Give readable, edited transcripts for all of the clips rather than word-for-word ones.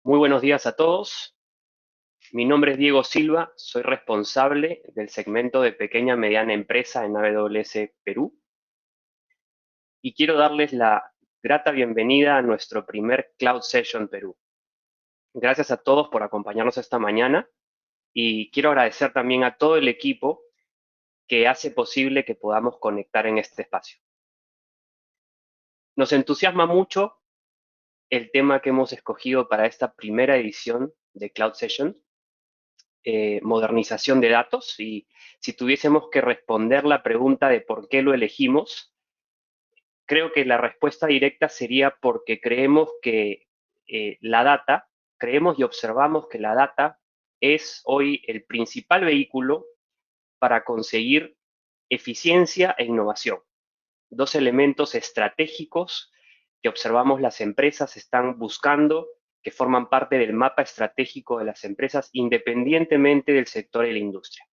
Muy buenos días a todos. Mi nombre es Diego Silva, soy responsable del segmento de pequeña y mediana empresa en AWS Perú y quiero darles la grata bienvenida a nuestro primer Cloud Session Perú. Gracias a todos por acompañarnos esta mañana y quiero agradecer también a todo el equipo que hace posible que podamos conectar en este espacio. Nos entusiasma mucho el tema que hemos escogido para esta primera edición de Cloud Session, modernización de datos, y si tuviésemos que responder la pregunta de por qué lo elegimos, creo que la respuesta directa sería porque creemos que la data, creemos y observamos que la data es hoy el principal vehículo para conseguir eficiencia e innovación. Dos elementos estratégicos que observamos las empresas están buscando, que forman parte del mapa estratégico de las empresas independientemente del sector y la industria.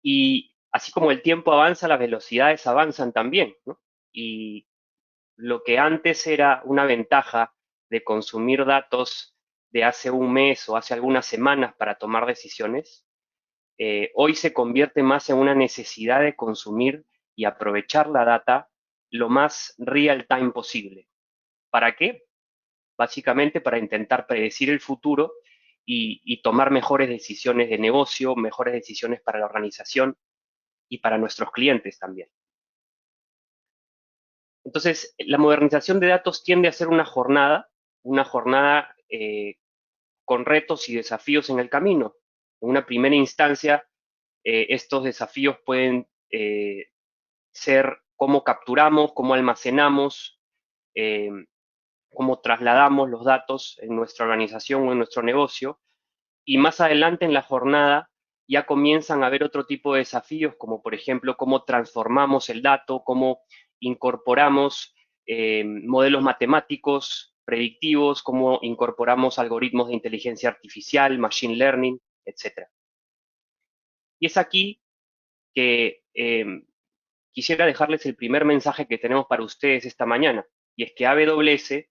Y así como el tiempo avanza, las velocidades avanzan también, ¿no? Y lo que antes era una ventaja de consumir datos de hace un mes o hace algunas semanas para tomar decisiones, hoy se convierte más en una necesidad de consumir y aprovechar la data lo más real time posible. ¿Para qué? Básicamente para intentar predecir el futuro y tomar mejores decisiones de negocio, mejores decisiones para la organización y para nuestros clientes también. Entonces, la modernización de datos tiende a ser una jornada con retos y desafíos en el camino. En una primera instancia, estos desafíos pueden ser cómo capturamos, cómo almacenamos, eh, cómo trasladamos los datos en nuestra organización o en nuestro negocio. Y más adelante en la jornada ya comienzan a haber otro tipo de desafíos, como por ejemplo cómo transformamos el dato, cómo incorporamos modelos matemáticos predictivos, cómo incorporamos algoritmos de inteligencia artificial, machine learning, etc. Y es aquí que quisiera dejarles el primer mensaje que tenemos para ustedes esta mañana, y es que AWS,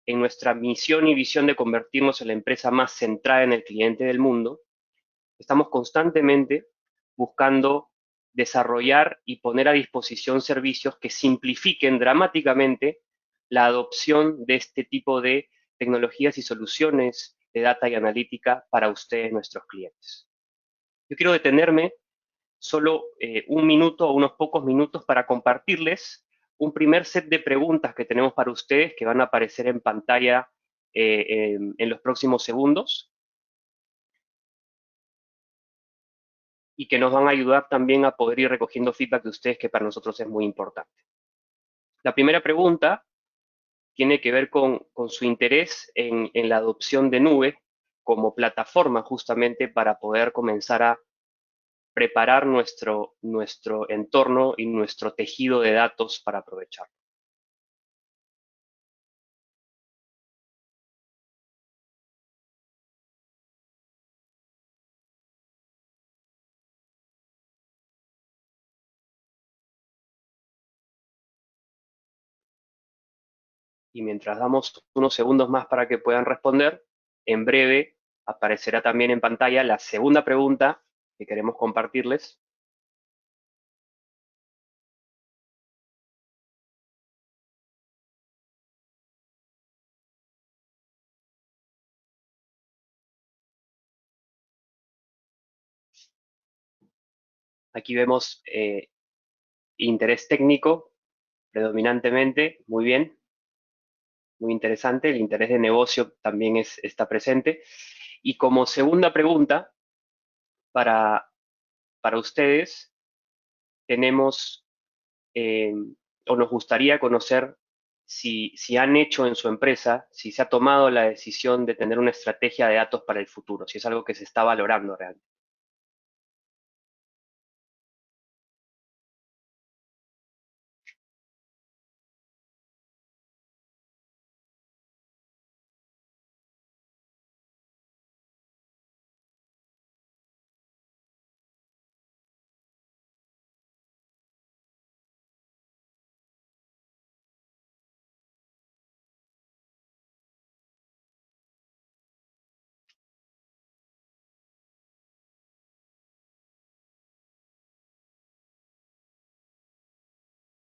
en nuestra misión y visión de convertirnos en la empresa más centrada en el cliente del mundo, estamos constantemente buscando desarrollar y poner a disposición servicios que simplifiquen dramáticamente la adopción de este tipo de tecnologías y soluciones de data y analítica para ustedes, nuestros clientes. Yo quiero detenerme solo un minuto o unos pocos minutos para compartirles un primer set de preguntas que tenemos para ustedes que van a aparecer en pantalla en los próximos segundos y que nos van a ayudar también a poder ir recogiendo feedback de ustedes que para nosotros es muy importante. La primera pregunta tiene que ver con su interés en la adopción de nube como plataforma justamente para poder comenzar a preparar nuestro entorno y nuestro tejido de datos para aprovecharlo. Y mientras damos unos segundos más para que puedan responder, en breve aparecerá también en pantalla la segunda pregunta que queremos compartirles. Aquí vemos interés técnico predominantemente, muy bien, muy interesante. El interés de negocio también está presente. Y como segunda pregunta para, para ustedes, tenemos eh, o nos gustaría conocer si han hecho en su empresa, si se ha tomado la decisión de tener una estrategia de datos para el futuro, si es algo que se está valorando realmente.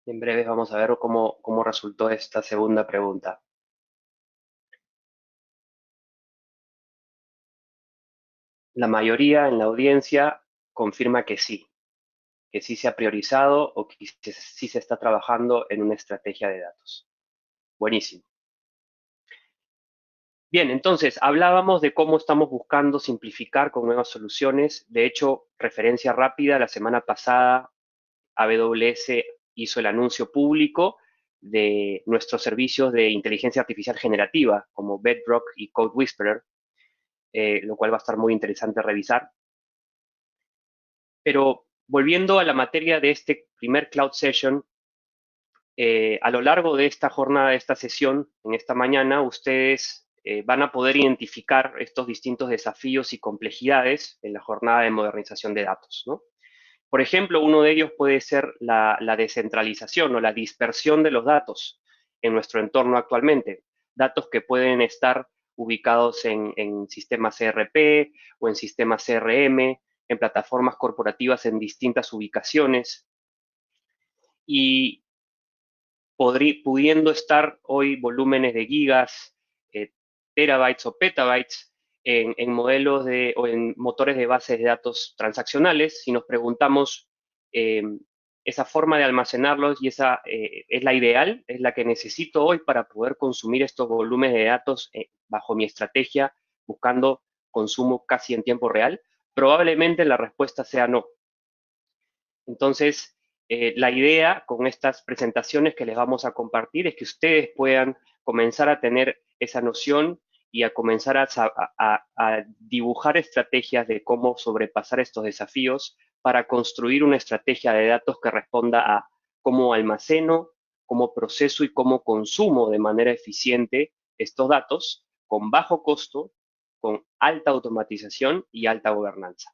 En breve vamos a ver cómo resultó esta segunda pregunta. La mayoría en la audiencia confirma que sí se ha priorizado o que sí se está trabajando en una estrategia de datos. Buenísimo. Bien, entonces hablábamos de cómo estamos buscando simplificar con nuevas soluciones. De hecho, referencia rápida, la semana pasada AWS hizo el anuncio público de nuestros servicios de inteligencia artificial generativa, como Bedrock y Code Whisperer, lo cual va a estar muy interesante revisar. Pero volviendo a la materia de este primer Cloud Session, a lo largo de esta jornada, de esta sesión, en esta mañana, ustedes van a poder identificar estos distintos desafíos y complejidades en la jornada de modernización de datos, ¿no? Por ejemplo, uno de ellos puede ser la descentralización o la dispersión de los datos en nuestro entorno actualmente. Datos que pueden estar ubicados en sistemas ERP o en sistemas CRM, en plataformas corporativas en distintas ubicaciones. Y pudiendo estar hoy volúmenes de gigas, terabytes o petabytes en modelos o en motores de bases de datos transaccionales. Si nos preguntamos, esa forma de almacenarlos y esa es la ideal, es la que necesito hoy para poder consumir estos volúmenes de datos bajo mi estrategia, buscando consumo casi en tiempo real. Probablemente la respuesta sea no. Entonces, la idea con estas presentaciones que les vamos a compartir es que ustedes puedan comenzar a tener esa noción y a comenzar a dibujar estrategias de cómo sobrepasar estos desafíos para construir una estrategia de datos que responda a cómo almaceno, cómo proceso y cómo consumo de manera eficiente estos datos con bajo costo, con alta automatización y alta gobernanza.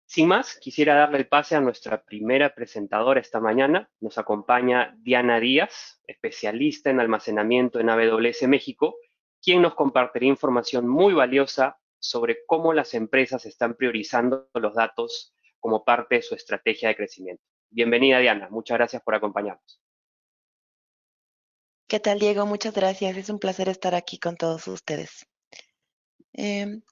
Sin más, quisiera darle el pase a nuestra primera presentadora esta mañana. Nos acompaña Diana Díaz, especialista en almacenamiento en AWS México, quien nos compartirá información muy valiosa sobre cómo las empresas están priorizando los datos como parte de su estrategia de crecimiento. Bienvenida, Diana. Muchas gracias por acompañarnos. ¿Qué tal, Diego? Muchas gracias. Es un placer estar aquí con todos ustedes. ¿Me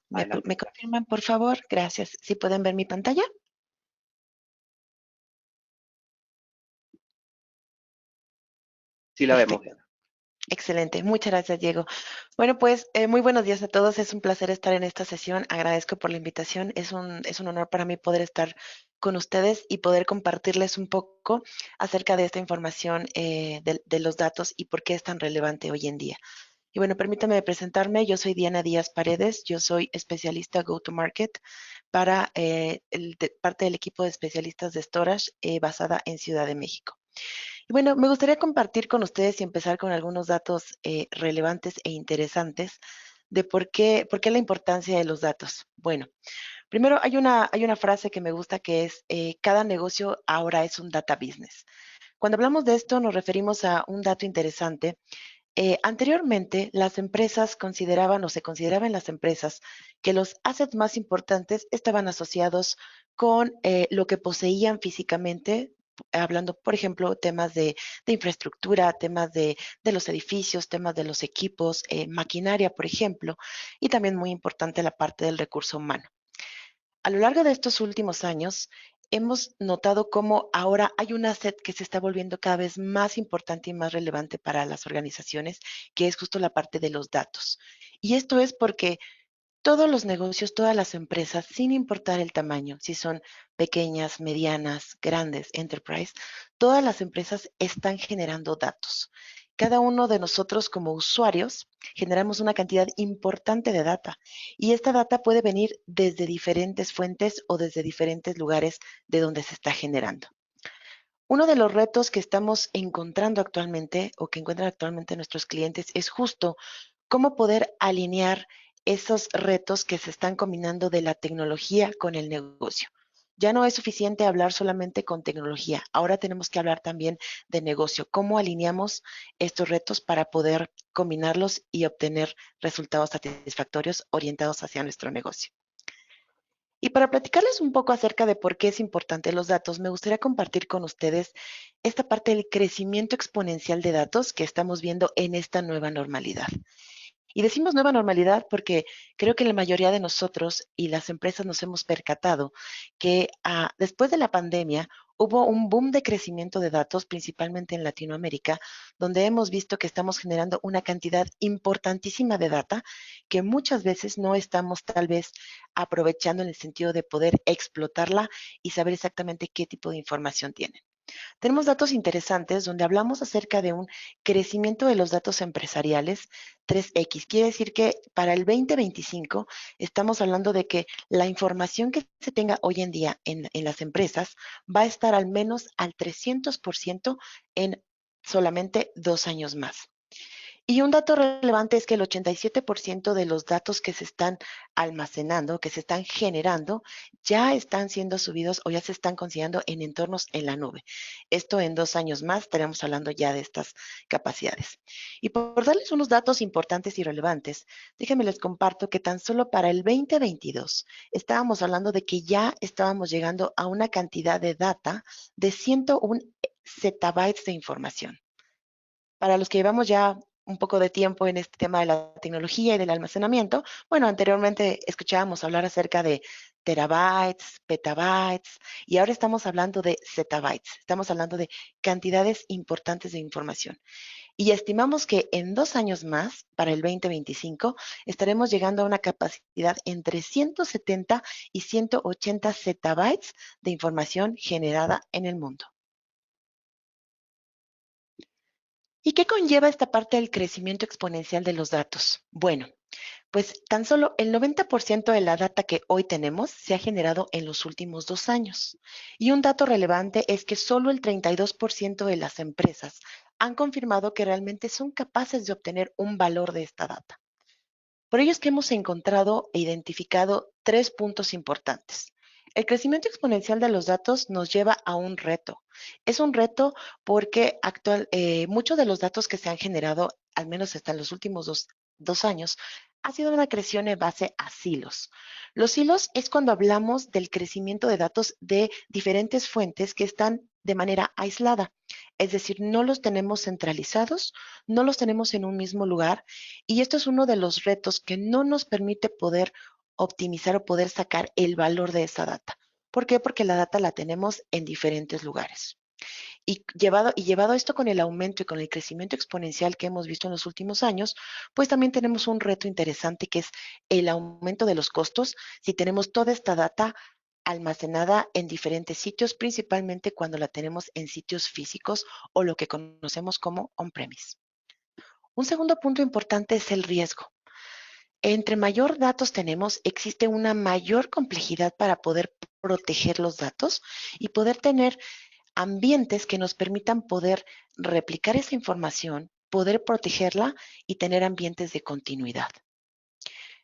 confirman, por favor? Gracias. ¿Sí pueden ver mi pantalla? Sí la vemos, Perfecto. Diana. Excelente. Muchas gracias, Diego. Bueno, pues muy buenos días a todos. Es un placer estar en esta sesión. Agradezco por la invitación. Es un honor para mí poder estar con ustedes y poder compartirles un poco acerca de esta información de los datos y por qué es tan relevante hoy en día. Y bueno, permítame presentarme. Yo soy Diana Díaz Paredes. Yo soy especialista Go-to-Market para parte del equipo de especialistas de Storage basada en Ciudad de México. Y bueno, me gustaría compartir con ustedes y empezar con algunos datos relevantes e interesantes de por qué la importancia de los datos. Bueno, primero hay una frase que me gusta que es, cada negocio ahora es un data business. Cuando hablamos de esto nos referimos a un dato interesante. Anteriormente, las empresas consideraban o se consideraban las empresas que los assets más importantes estaban asociados con lo que poseían físicamente, hablando, por ejemplo, temas de infraestructura, temas de los edificios, temas de los equipos, maquinaria, por ejemplo, y también muy importante la parte del recurso humano. A lo largo de estos últimos años, hemos notado cómo ahora hay un asset que se está volviendo cada vez más importante y más relevante para las organizaciones, que es justo la parte de los datos. Y esto es porque todos los negocios, todas las empresas, sin importar el tamaño, si son pequeñas, medianas, grandes, enterprise, todas las empresas están generando datos. Cada uno de nosotros como usuarios generamos una cantidad importante de data y esta data puede venir desde diferentes fuentes o desde diferentes lugares de donde se está generando. Uno de los retos que estamos encontrando actualmente o que encuentran actualmente nuestros clientes es justo cómo poder alinear esos retos que se están combinando de la tecnología con el negocio. Ya no es suficiente hablar solamente con tecnología, ahora tenemos que hablar también de negocio, cómo alineamos estos retos para poder combinarlos y obtener resultados satisfactorios orientados hacia nuestro negocio. Y para platicarles un poco acerca de por qué es importante los datos, me gustaría compartir con ustedes esta parte del crecimiento exponencial de datos que estamos viendo en esta nueva normalidad. Y decimos nueva normalidad porque creo que la mayoría de nosotros y las empresas nos hemos percatado que después de la pandemia hubo un boom de crecimiento de datos, principalmente en Latinoamérica, donde hemos visto que estamos generando una cantidad importantísima de data que muchas veces no estamos tal vez aprovechando en el sentido de poder explotarla y saber exactamente qué tipo de información tiene. Tenemos datos interesantes donde hablamos acerca de un crecimiento de los datos empresariales 3X. Quiere decir que para el 2025 estamos hablando de que la información que se tenga hoy en día en las empresas va a estar al menos al 300% en solamente 2 años más. Y un dato relevante es que el 87% de los datos que se están almacenando, que se están generando, ya están siendo subidos o ya se están considerando en entornos en la nube. Esto en 2 años más estaremos hablando ya de estas capacidades. Y por darles unos datos importantes y relevantes, déjenme les comparto que tan solo para el 2022 estábamos hablando de que ya estábamos llegando a una cantidad de data de 101 zettabytes de información. Para los que llevamos ya un poco de tiempo en este tema de la tecnología y del almacenamiento, bueno, anteriormente escuchábamos hablar acerca de terabytes, petabytes, y ahora estamos hablando de zettabytes, estamos hablando de cantidades importantes de información. Y estimamos que en 2 años más, para el 2025, estaremos llegando a una capacidad entre 170 y 180 zettabytes de información generada en el mundo. ¿Y qué conlleva esta parte del crecimiento exponencial de los datos? Bueno, pues tan solo el 90% de la data que hoy tenemos se ha generado en los últimos 2 años. Y un dato relevante es que solo el 32% de las empresas han confirmado que realmente son capaces de obtener un valor de esta data. Por ello es que hemos encontrado e identificado 3 puntos importantes. El crecimiento exponencial de los datos nos lleva a un reto. Es un reto porque muchos de los datos que se han generado, al menos hasta en los últimos dos años, ha sido una creación en base a silos. Los silos es cuando hablamos del crecimiento de datos de diferentes fuentes que están de manera aislada. Es decir, no los tenemos centralizados, no los tenemos en un mismo lugar, y esto es uno de los retos que no nos permite poder optimizar o poder sacar el valor de esa data. ¿Por qué? Porque la data la tenemos en diferentes lugares. Y llevado esto con el aumento y con el crecimiento exponencial que hemos visto en los últimos años, pues también tenemos un reto interesante que es el aumento de los costos si tenemos toda esta data almacenada en diferentes sitios, principalmente cuando la tenemos en sitios físicos o lo que conocemos como on-premise. Un segundo punto importante es el riesgo. Entre mayor datos tenemos, existe una mayor complejidad para poder proteger los datos y poder tener ambientes que nos permitan poder replicar esa información, poder protegerla y tener ambientes de continuidad.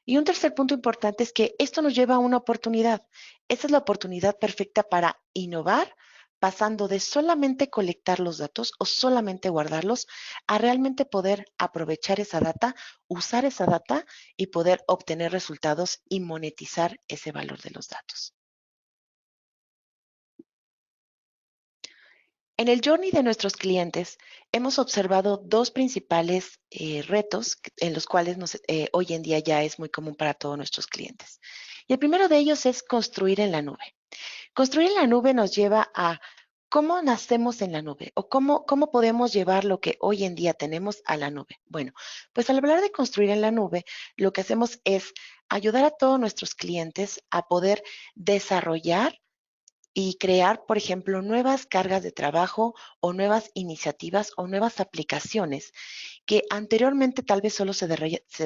Y un tercer punto importante es que esto nos lleva a una oportunidad. Esta es la oportunidad perfecta para innovar, pasando de solamente colectar los datos o solamente guardarlos a realmente poder aprovechar esa data, usar esa data y poder obtener resultados y monetizar ese valor de los datos. En el journey de nuestros clientes hemos observado dos principales retos en los cuales hoy en día ya es muy común para todos nuestros clientes. Y el primero de ellos es construir en la nube. Construir en la nube nos lleva a cómo nacemos en la nube o cómo podemos llevar lo que hoy en día tenemos a la nube. Bueno, pues al hablar de construir en la nube, lo que hacemos es ayudar a todos nuestros clientes a poder desarrollar y crear, por ejemplo, nuevas cargas de trabajo o nuevas iniciativas o nuevas aplicaciones que anteriormente tal vez solo se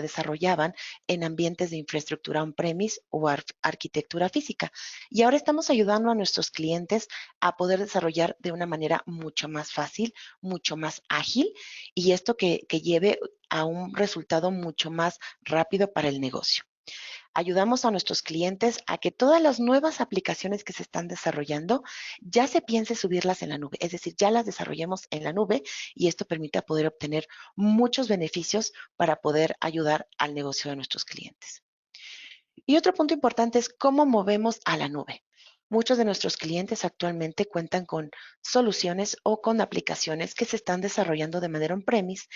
desarrollaban en ambientes de infraestructura on-premise o arquitectura física. Y ahora estamos ayudando a nuestros clientes a poder desarrollar de una manera mucho más fácil, mucho más ágil, y esto que lleve a un resultado mucho más rápido para el negocio. Ayudamos a nuestros clientes a que todas las nuevas aplicaciones que se están desarrollando ya se piense subirlas en la nube, es decir, ya las desarrollemos en la nube y esto permite poder obtener muchos beneficios para poder ayudar al negocio de nuestros clientes. Y otro punto importante es cómo movemos a la nube. Muchos de nuestros clientes actualmente cuentan con soluciones o con aplicaciones que se están desarrollando de manera on-premise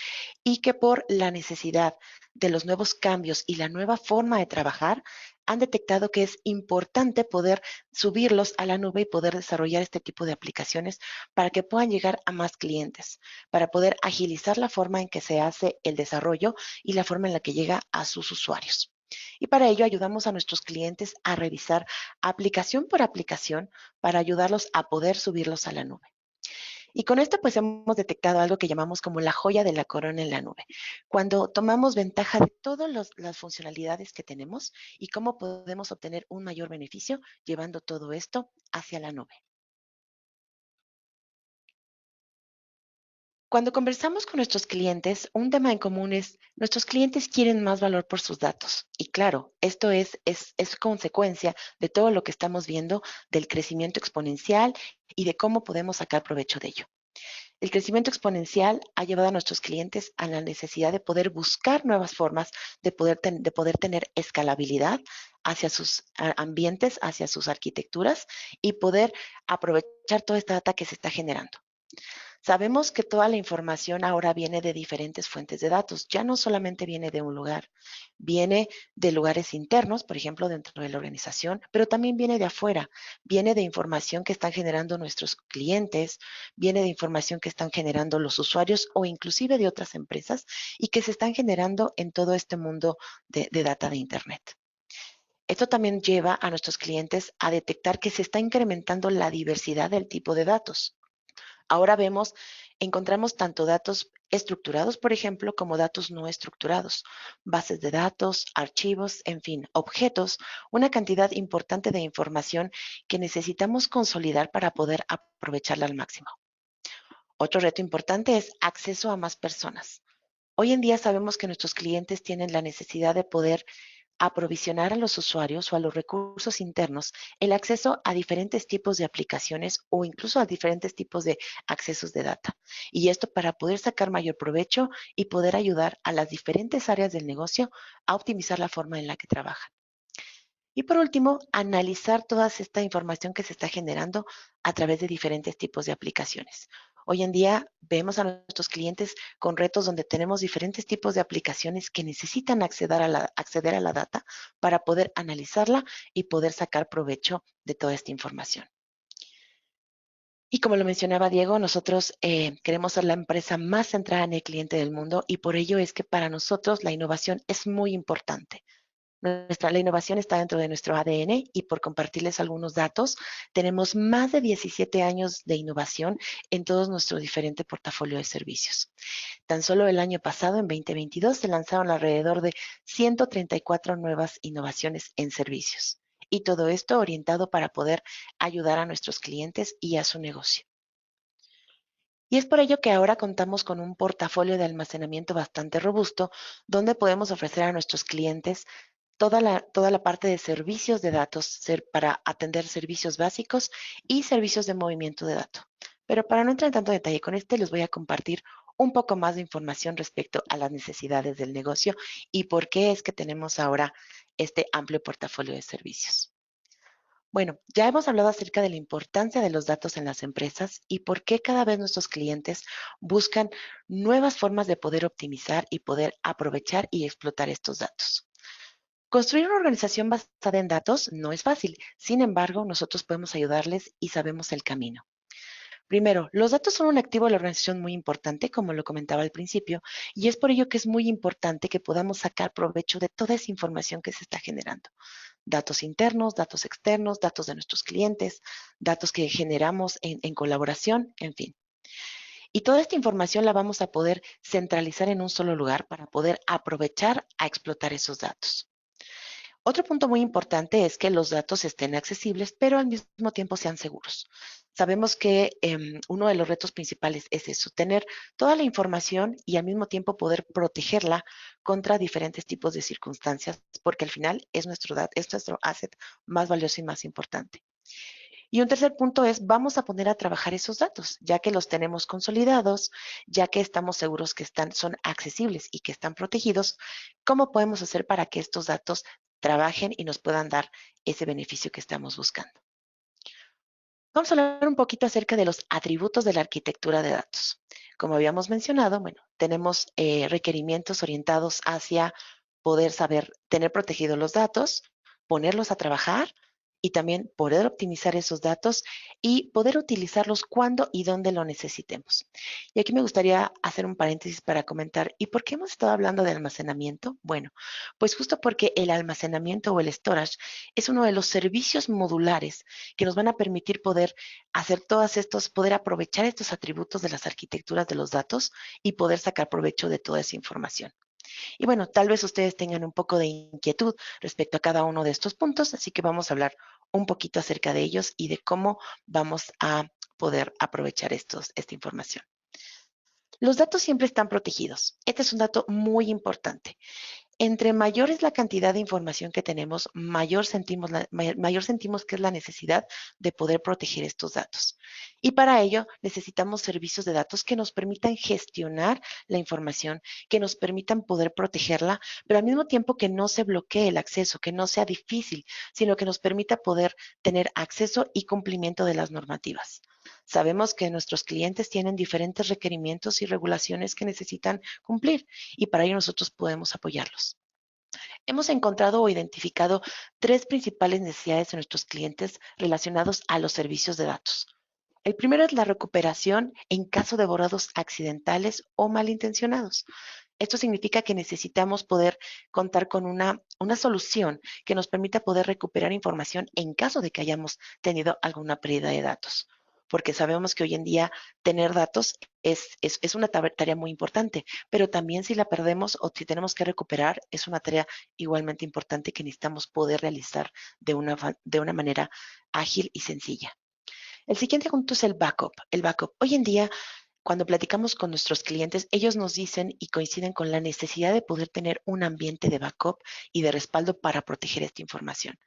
y que por la necesidad de los nuevos cambios y la nueva forma de trabajar, han detectado que es importante poder subirlos a la nube y poder desarrollar este tipo de aplicaciones para que puedan llegar a más clientes, para poder agilizar la forma en que se hace el desarrollo y la forma en la que llega a sus usuarios. Y para ello ayudamos a nuestros clientes a revisar aplicación por aplicación para ayudarlos a poder subirlos a la nube. Y con esto pues hemos detectado algo que llamamos como la joya de la corona en la nube. Cuando tomamos ventaja de todas las funcionalidades que tenemos y cómo podemos obtener un mayor beneficio llevando todo esto hacia la nube. Cuando conversamos con nuestros clientes, un tema en común es, nuestros clientes quieren más valor por sus datos. Y claro, esto es consecuencia de todo lo que estamos viendo del crecimiento exponencial y de cómo podemos sacar provecho de ello. El crecimiento exponencial ha llevado a nuestros clientes a la necesidad de poder buscar nuevas formas de poder tener escalabilidad hacia sus ambientes, hacia sus arquitecturas y poder aprovechar toda esta data que se está generando. Sabemos que toda la información ahora viene de diferentes fuentes de datos, ya no solamente viene de un lugar, viene de lugares internos, por ejemplo, dentro de la organización, pero también viene de afuera, viene de información que están generando nuestros clientes, viene de información que están generando los usuarios o inclusive de otras empresas y que se están generando en todo este mundo de data de Internet. Esto también lleva a nuestros clientes a detectar que se está incrementando la diversidad del tipo de datos. Ahora encontramos tanto datos estructurados, por ejemplo, como datos no estructurados, bases de datos, archivos, en fin, objetos, una cantidad importante de información que necesitamos consolidar para poder aprovecharla al máximo. Otro reto importante es acceso a más personas. Hoy en día sabemos que nuestros clientes tienen la necesidad de poder aprovisionar a los usuarios o a los recursos internos el acceso a diferentes tipos de aplicaciones o incluso a diferentes tipos de accesos de data. Y esto para poder sacar mayor provecho y poder ayudar a las diferentes áreas del negocio a optimizar la forma en la que trabajan. Y por último, analizar toda esta información que se está generando a través de diferentes tipos de aplicaciones. Hoy en día vemos a nuestros clientes con retos donde tenemos diferentes tipos de aplicaciones que necesitan acceder a la data para poder analizarla y poder sacar provecho de toda esta información. Y como lo mencionaba Diego, nosotros queremos ser la empresa más centrada en el cliente del mundo y por ello es que para nosotros la innovación es muy importante. La innovación está dentro de nuestro ADN y por compartirles algunos datos, tenemos más de 17 años de innovación en todo nuestro diferente portafolio de servicios. Tan solo el año pasado, en 2022, se lanzaron alrededor de 134 nuevas innovaciones en servicios. Y todo esto orientado para poder ayudar a nuestros clientes y a su negocio. Y es por ello que ahora contamos con un portafolio de almacenamiento bastante robusto, donde podemos ofrecer a nuestros clientes toda la parte de servicios de datos para atender servicios básicos y servicios de movimiento de datos. Pero para no entrar en tanto detalle con este, les voy a compartir un poco más de información respecto a las necesidades del negocio y por qué es que tenemos ahora este amplio portafolio de servicios. Bueno, ya hemos hablado acerca de la importancia de los datos en las empresas y por qué cada vez nuestros clientes buscan nuevas formas de poder optimizar y poder aprovechar y explotar estos datos. Construir una organización basada en datos no es fácil, sin embargo, nosotros podemos ayudarles y sabemos el camino. Primero, los datos son un activo de la organización muy importante, como lo comentaba al principio, y es por ello que es muy importante que podamos sacar provecho de toda esa información que se está generando. Datos internos, datos externos, datos de nuestros clientes, datos que generamos en colaboración, en fin. Y toda esta información la vamos a poder centralizar en un solo lugar para poder aprovechar a explotar esos datos. Otro punto muy importante es que los datos estén accesibles, pero al mismo tiempo sean seguros. Sabemos que uno de los retos principales es eso, tener toda la información y al mismo tiempo poder protegerla contra diferentes tipos de circunstancias, porque al final es nuestro asset más valioso y más importante. Y un tercer punto es, vamos a poner a trabajar esos datos, ya que los tenemos consolidados, ya que estamos seguros que son accesibles y que están protegidos, ¿cómo podemos hacer para que estos datos trabajen y nos puedan dar ese beneficio que estamos buscando. Vamos a hablar un poquito acerca de los atributos de la arquitectura de datos. Como habíamos mencionado, bueno, tenemos requerimientos orientados hacia poder saber tener protegidos los datos, ponerlos a trabajar y también poder optimizar esos datos y poder utilizarlos cuando y dónde lo necesitemos. Y aquí me gustaría hacer un paréntesis para comentar, ¿y por qué hemos estado hablando de almacenamiento? Bueno, pues justo porque el almacenamiento o el storage es uno de los servicios modulares que nos van a permitir poder hacer todos estos, poder aprovechar estos atributos de las arquitecturas de los datos y poder sacar provecho de toda esa información. Y bueno, tal vez ustedes tengan un poco de inquietud respecto a cada uno de estos puntos, así que vamos a hablar un poquito acerca de ellos y de cómo vamos a poder aprovechar esta información. Los datos siempre están protegidos. Este es un dato muy importante. Entre mayor es la cantidad de información que tenemos, mayor sentimos que es la necesidad de poder proteger estos datos. Y para ello necesitamos servicios de datos que nos permitan gestionar la información, que nos permitan poder protegerla, pero al mismo tiempo que no se bloquee el acceso, que no sea difícil, sino que nos permita poder tener acceso y cumplimiento de las normativas. Sabemos que nuestros clientes tienen diferentes requerimientos y regulaciones que necesitan cumplir y para ello nosotros podemos apoyarlos. Hemos encontrado o identificado tres principales necesidades de nuestros clientes relacionados a los servicios de datos. El primero es la recuperación en caso de borrados accidentales o malintencionados. Esto significa que necesitamos poder contar con una solución que nos permita poder recuperar información en caso de que hayamos tenido alguna pérdida de datos. Porque sabemos que hoy en día tener datos es una tarea muy importante, pero también si la perdemos o si tenemos que recuperar, es una tarea igualmente importante que necesitamos poder realizar de una manera ágil y sencilla. El siguiente punto es el backup. El backup. Hoy en día, cuando platicamos con nuestros clientes, ellos nos dicen y coinciden con la necesidad de poder tener un ambiente de backup y de respaldo para proteger esta información.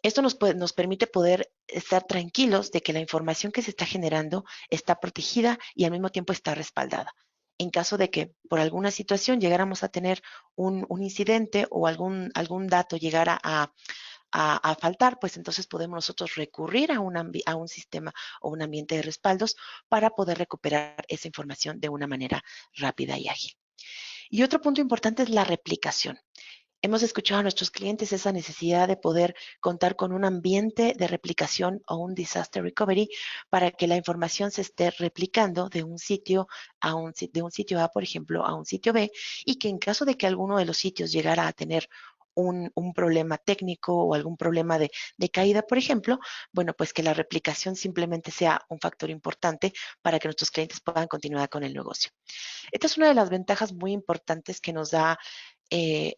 Esto nos permite poder estar tranquilos de que la información que se está generando está protegida y al mismo tiempo está respaldada. En caso de que por alguna situación llegáramos a tener un incidente o algún dato llegara a faltar, pues entonces podemos nosotros recurrir a un sistema o un ambiente de respaldos para poder recuperar esa información de una manera rápida y ágil. Y otro punto importante es la replicación. Hemos escuchado a nuestros clientes esa necesidad de poder contar con un ambiente de replicación o un disaster recovery para que la información se esté replicando de un sitio de un sitio A, por ejemplo, a un sitio B, y que en caso de que alguno de los sitios llegara a tener un problema técnico o algún problema de caída, por ejemplo, bueno, pues que la replicación simplemente sea un factor importante para que nuestros clientes puedan continuar con el negocio. Esta es una de las ventajas muy importantes que nos da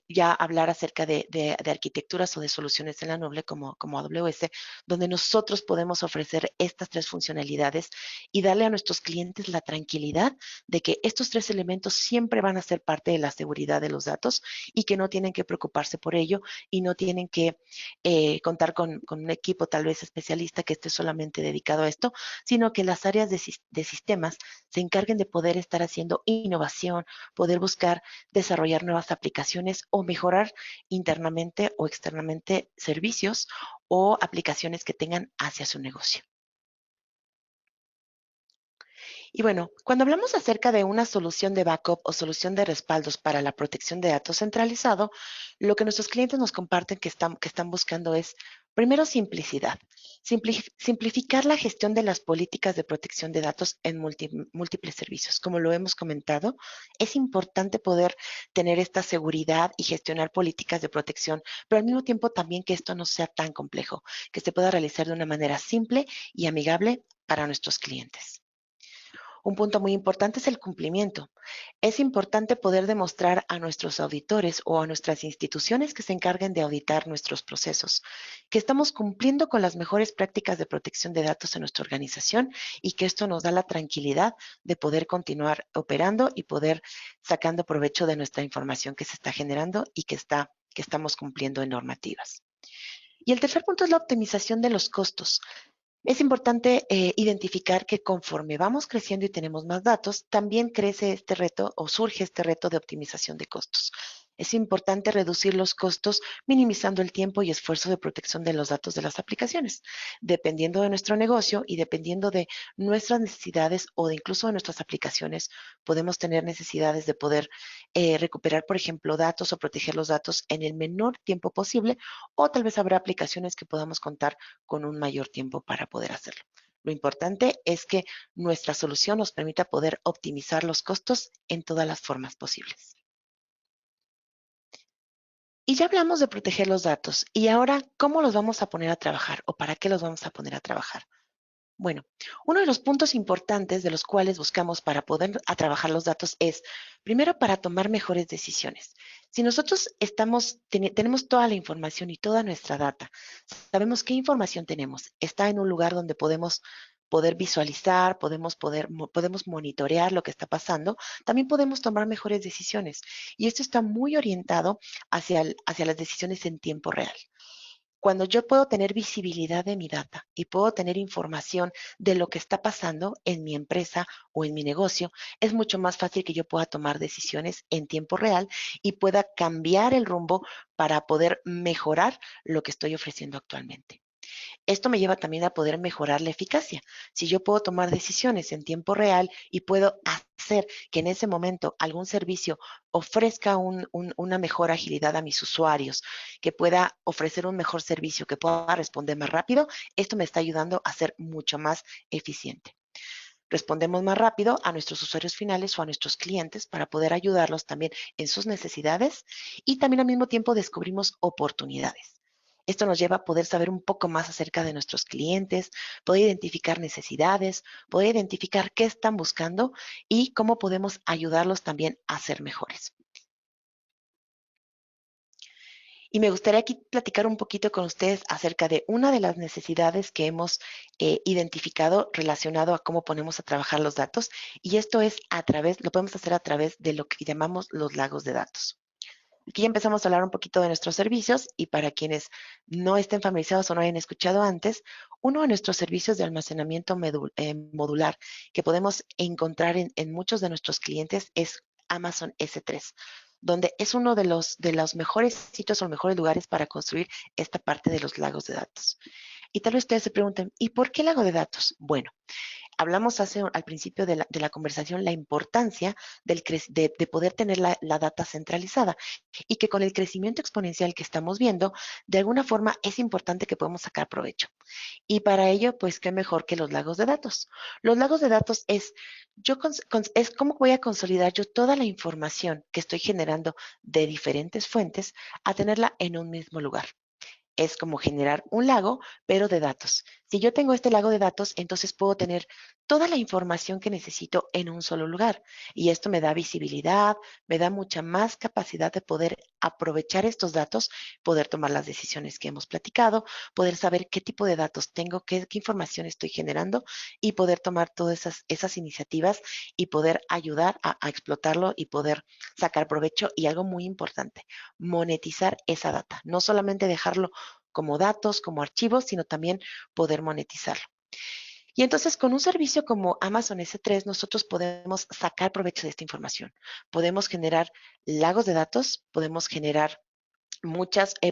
ya hablar acerca de arquitecturas o de soluciones en la nube como AWS, donde nosotros podemos ofrecer estas tres funcionalidades y darle a nuestros clientes la tranquilidad de que estos tres elementos siempre van a ser parte de la seguridad de los datos y que no tienen que preocuparse por ello y no tienen que contar con un equipo tal vez especialista que esté solamente dedicado a esto, sino que las áreas de sistemas se encarguen de poder estar haciendo innovación, poder buscar desarrollar nuevas aplicaciones o mejorar internamente o externamente servicios o aplicaciones que tengan hacia su negocio. Y bueno, cuando hablamos acerca de una solución de backup o solución de respaldos para la protección de datos centralizado, lo que nuestros clientes nos comparten que están buscando es, primero, simplicidad. Simplificar la gestión de las políticas de protección de datos en múltiples servicios. Como lo hemos comentado, es importante poder tener esta seguridad y gestionar políticas de protección, pero al mismo tiempo también que esto no sea tan complejo, que se pueda realizar de una manera simple y amigable para nuestros clientes. Un punto muy importante es el cumplimiento. Es importante poder demostrar a nuestros auditores o a nuestras instituciones que se encarguen de auditar nuestros procesos, que estamos cumpliendo con las mejores prácticas de protección de datos en nuestra organización y que esto nos da la tranquilidad de poder continuar operando y poder sacando provecho de nuestra información que se está generando y que estamos cumpliendo en normativas. Y el tercer punto es la optimización de los costos. Es importante identificar que conforme vamos creciendo y tenemos más datos, también crece este reto o surge este reto de optimización de costos. Es importante reducir los costos minimizando el tiempo y esfuerzo de protección de los datos de las aplicaciones. Dependiendo de nuestro negocio y dependiendo de nuestras necesidades o de incluso de nuestras aplicaciones, podemos tener necesidades de poder recuperar, por ejemplo, datos o proteger los datos en el menor tiempo posible, o tal vez habrá aplicaciones que podamos contar con un mayor tiempo para poder hacerlo. Lo importante es que nuestra solución nos permita poder optimizar los costos en todas las formas posibles. Y ya hablamos de proteger los datos. Y ahora, ¿cómo los vamos a poner a trabajar o para qué los vamos a poner a trabajar? Bueno, uno de los puntos importantes de los cuales buscamos para poder a trabajar los datos es, primero, para tomar mejores decisiones. Si nosotros tenemos toda la información y toda nuestra data, sabemos qué información tenemos, está en un lugar donde podemos poder visualizar, podemos monitorear lo que está pasando, también podemos tomar mejores decisiones. Y esto está muy orientado hacia las decisiones en tiempo real. Cuando yo puedo tener visibilidad de mi data y puedo tener información de lo que está pasando en mi empresa o en mi negocio, es mucho más fácil que yo pueda tomar decisiones en tiempo real y pueda cambiar el rumbo para poder mejorar lo que estoy ofreciendo actualmente. Esto me lleva también a poder mejorar la eficacia. Si yo puedo tomar decisiones en tiempo real y puedo hacer que en ese momento algún servicio ofrezca una mejor agilidad a mis usuarios, que pueda ofrecer un mejor servicio, que pueda responder más rápido, esto me está ayudando a ser mucho más eficiente. Respondemos más rápido a nuestros usuarios finales o a nuestros clientes para poder ayudarlos también en sus necesidades, y también al mismo tiempo descubrimos oportunidades. Esto nos lleva a poder saber un poco más acerca de nuestros clientes, poder identificar necesidades, poder identificar qué están buscando y cómo podemos ayudarlos también a ser mejores. Y me gustaría aquí platicar un poquito con ustedes acerca de una de las necesidades que hemos identificado relacionado a cómo ponemos a trabajar los datos. Y esto es lo podemos hacer a través de lo que llamamos los lagos de datos. Aquí ya empezamos a hablar un poquito de nuestros servicios, y para quienes no estén familiarizados o no hayan escuchado antes, uno de nuestros servicios de almacenamiento modular que podemos encontrar en muchos de nuestros clientes es Amazon S3, donde es uno de los mejores sitios o mejores lugares para construir esta parte de los lagos de datos. Y tal vez ustedes se pregunten, ¿y por qué lago de datos? Bueno, hablamos al principio de la conversación la importancia de poder tener la data centralizada, y que con el crecimiento exponencial que estamos viendo, de alguna forma es importante que podamos sacar provecho. Y para ello, pues qué mejor que los lagos de datos. Los lagos de datos es cómo voy a consolidar yo toda la información que estoy generando de diferentes fuentes a tenerla en un mismo lugar. Es como generar un lago, pero de datos. Si yo tengo este lago de datos, entonces puedo tener toda la información que necesito en un solo lugar. Y esto me da visibilidad, me da mucha más capacidad de poder aprovechar estos datos, poder tomar las decisiones que hemos platicado, poder saber qué tipo de datos tengo, qué información estoy generando, y poder tomar todas esas iniciativas y poder ayudar a explotarlo y poder sacar provecho. Y algo muy importante, monetizar esa data. No solamente dejarlo como datos, como archivos, sino también poder monetizarlo. Y entonces, con un servicio como Amazon S3, nosotros podemos sacar provecho de esta información. Podemos generar lagos de datos, podemos generar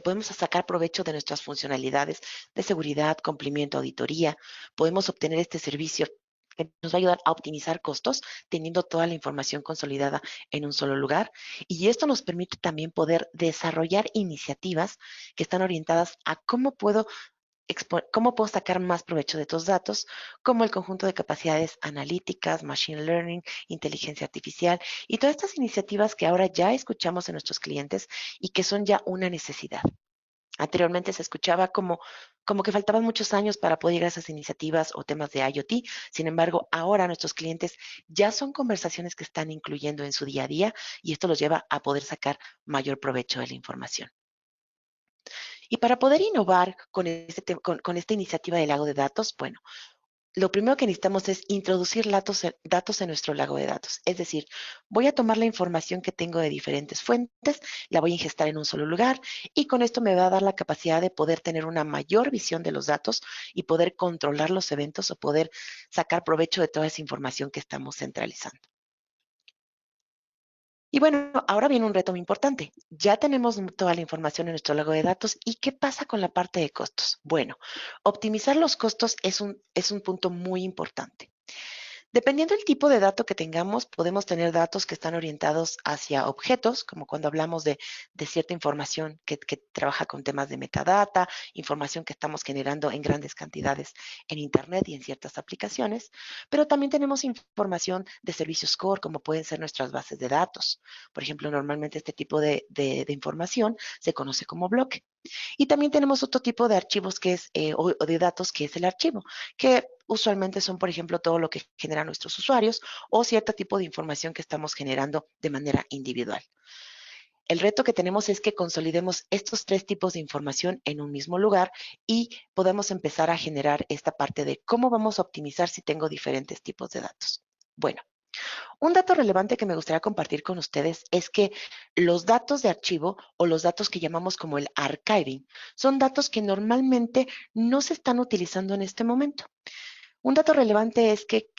podemos sacar provecho de nuestras funcionalidades de seguridad, cumplimiento, auditoría. Podemos obtener este servicio que nos va a ayudar a optimizar costos, teniendo toda la información consolidada en un solo lugar. Y esto nos permite también poder desarrollar iniciativas que están orientadas a cómo puedo sacar más provecho de estos datos, como el conjunto de capacidades analíticas, machine learning, inteligencia artificial y todas estas iniciativas que ahora ya escuchamos en nuestros clientes y que son ya una necesidad. Anteriormente se escuchaba como que faltaban muchos años para poder llegar a esas iniciativas o temas de IoT. Sin embargo, ahora nuestros clientes ya son conversaciones que están incluyendo en su día a día, y esto los lleva a poder sacar mayor provecho de la información. Y para poder innovar con esta iniciativa del lago de datos, bueno, lo primero que necesitamos es introducir datos en nuestro lago de datos. Es decir, voy a tomar la información que tengo de diferentes fuentes, la voy a ingestar en un solo lugar, y con esto me va a dar la capacidad de poder tener una mayor visión de los datos y poder controlar los eventos o poder sacar provecho de toda esa información que estamos centralizando. Y bueno, ahora viene un reto muy importante. Ya tenemos toda la información en nuestro lago de datos. ¿Y qué pasa con la parte de costos? Bueno, optimizar los costos es un punto muy importante. Dependiendo del tipo de dato que tengamos, podemos tener datos que están orientados hacia objetos, como cuando hablamos de cierta información que trabaja con temas de metadata, información que estamos generando en grandes cantidades en Internet y en ciertas aplicaciones, pero también tenemos información de servicios core, como pueden ser nuestras bases de datos. Por ejemplo, normalmente este tipo de información se conoce como bloque. Y también tenemos otro tipo de archivos que es, o de datos que es el archivo, que usualmente son, por ejemplo, todo lo que generan nuestros usuarios o cierto tipo de información que estamos generando de manera individual. El reto que tenemos es que consolidemos estos tres tipos de información en un mismo lugar y podemos empezar a generar esta parte de cómo vamos a optimizar si tengo diferentes tipos de datos. Bueno, un dato relevante que me gustaría compartir con ustedes es que los datos de archivo o los datos que llamamos como el archiving son datos que normalmente no se están utilizando en este momento. Un dato relevante es que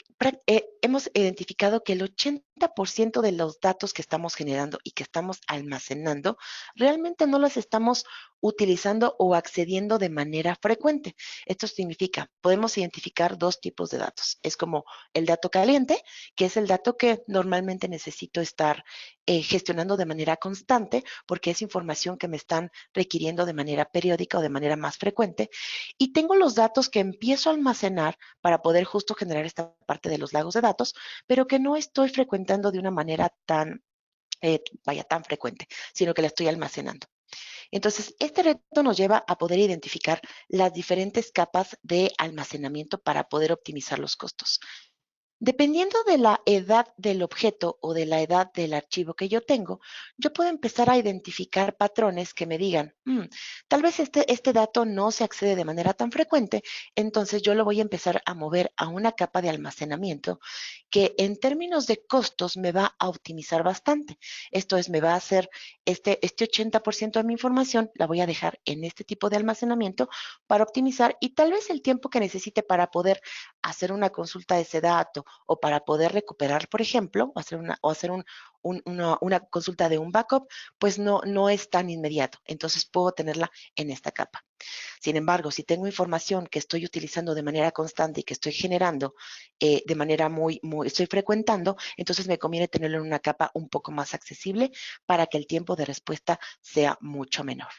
hemos identificado que el 80% de los datos que estamos generando y que estamos almacenando realmente no los estamos utilizando o accediendo de manera frecuente. Esto significa, podemos identificar dos tipos de datos. Es como el dato caliente, que es el dato que normalmente necesito estar gestionando de manera constante porque es información que me están requiriendo de manera periódica o de manera más frecuente. Y tengo los datos que empiezo a almacenar para poder justo generar esta parte de los lagos de datos, pero que no estoy frecuentando de una manera tan, tan frecuente, sino que la estoy almacenando. Entonces, este reto nos lleva a poder identificar las diferentes capas de almacenamiento para poder optimizar los costos. Dependiendo de la edad del objeto o de la edad del archivo que yo tengo, yo puedo empezar a identificar patrones que me digan, tal vez este dato no se accede de manera tan frecuente, entonces yo lo voy a empezar a mover a una capa de almacenamiento que en términos de costos me va a optimizar bastante. Esto es, me va a hacer este 80% de mi información, la voy a dejar en este tipo de almacenamiento para optimizar y tal vez el tiempo que necesite para poder hacer una consulta de ese dato o para poder recuperar, por ejemplo, o hacer una consulta de un backup, pues no es tan inmediato. Entonces puedo tenerla en esta capa. Sin embargo, si tengo información que estoy utilizando de manera constante y que estoy generando de manera estoy frecuentando, entonces me conviene tenerlo en una capa un poco más accesible para que el tiempo de respuesta sea mucho menor.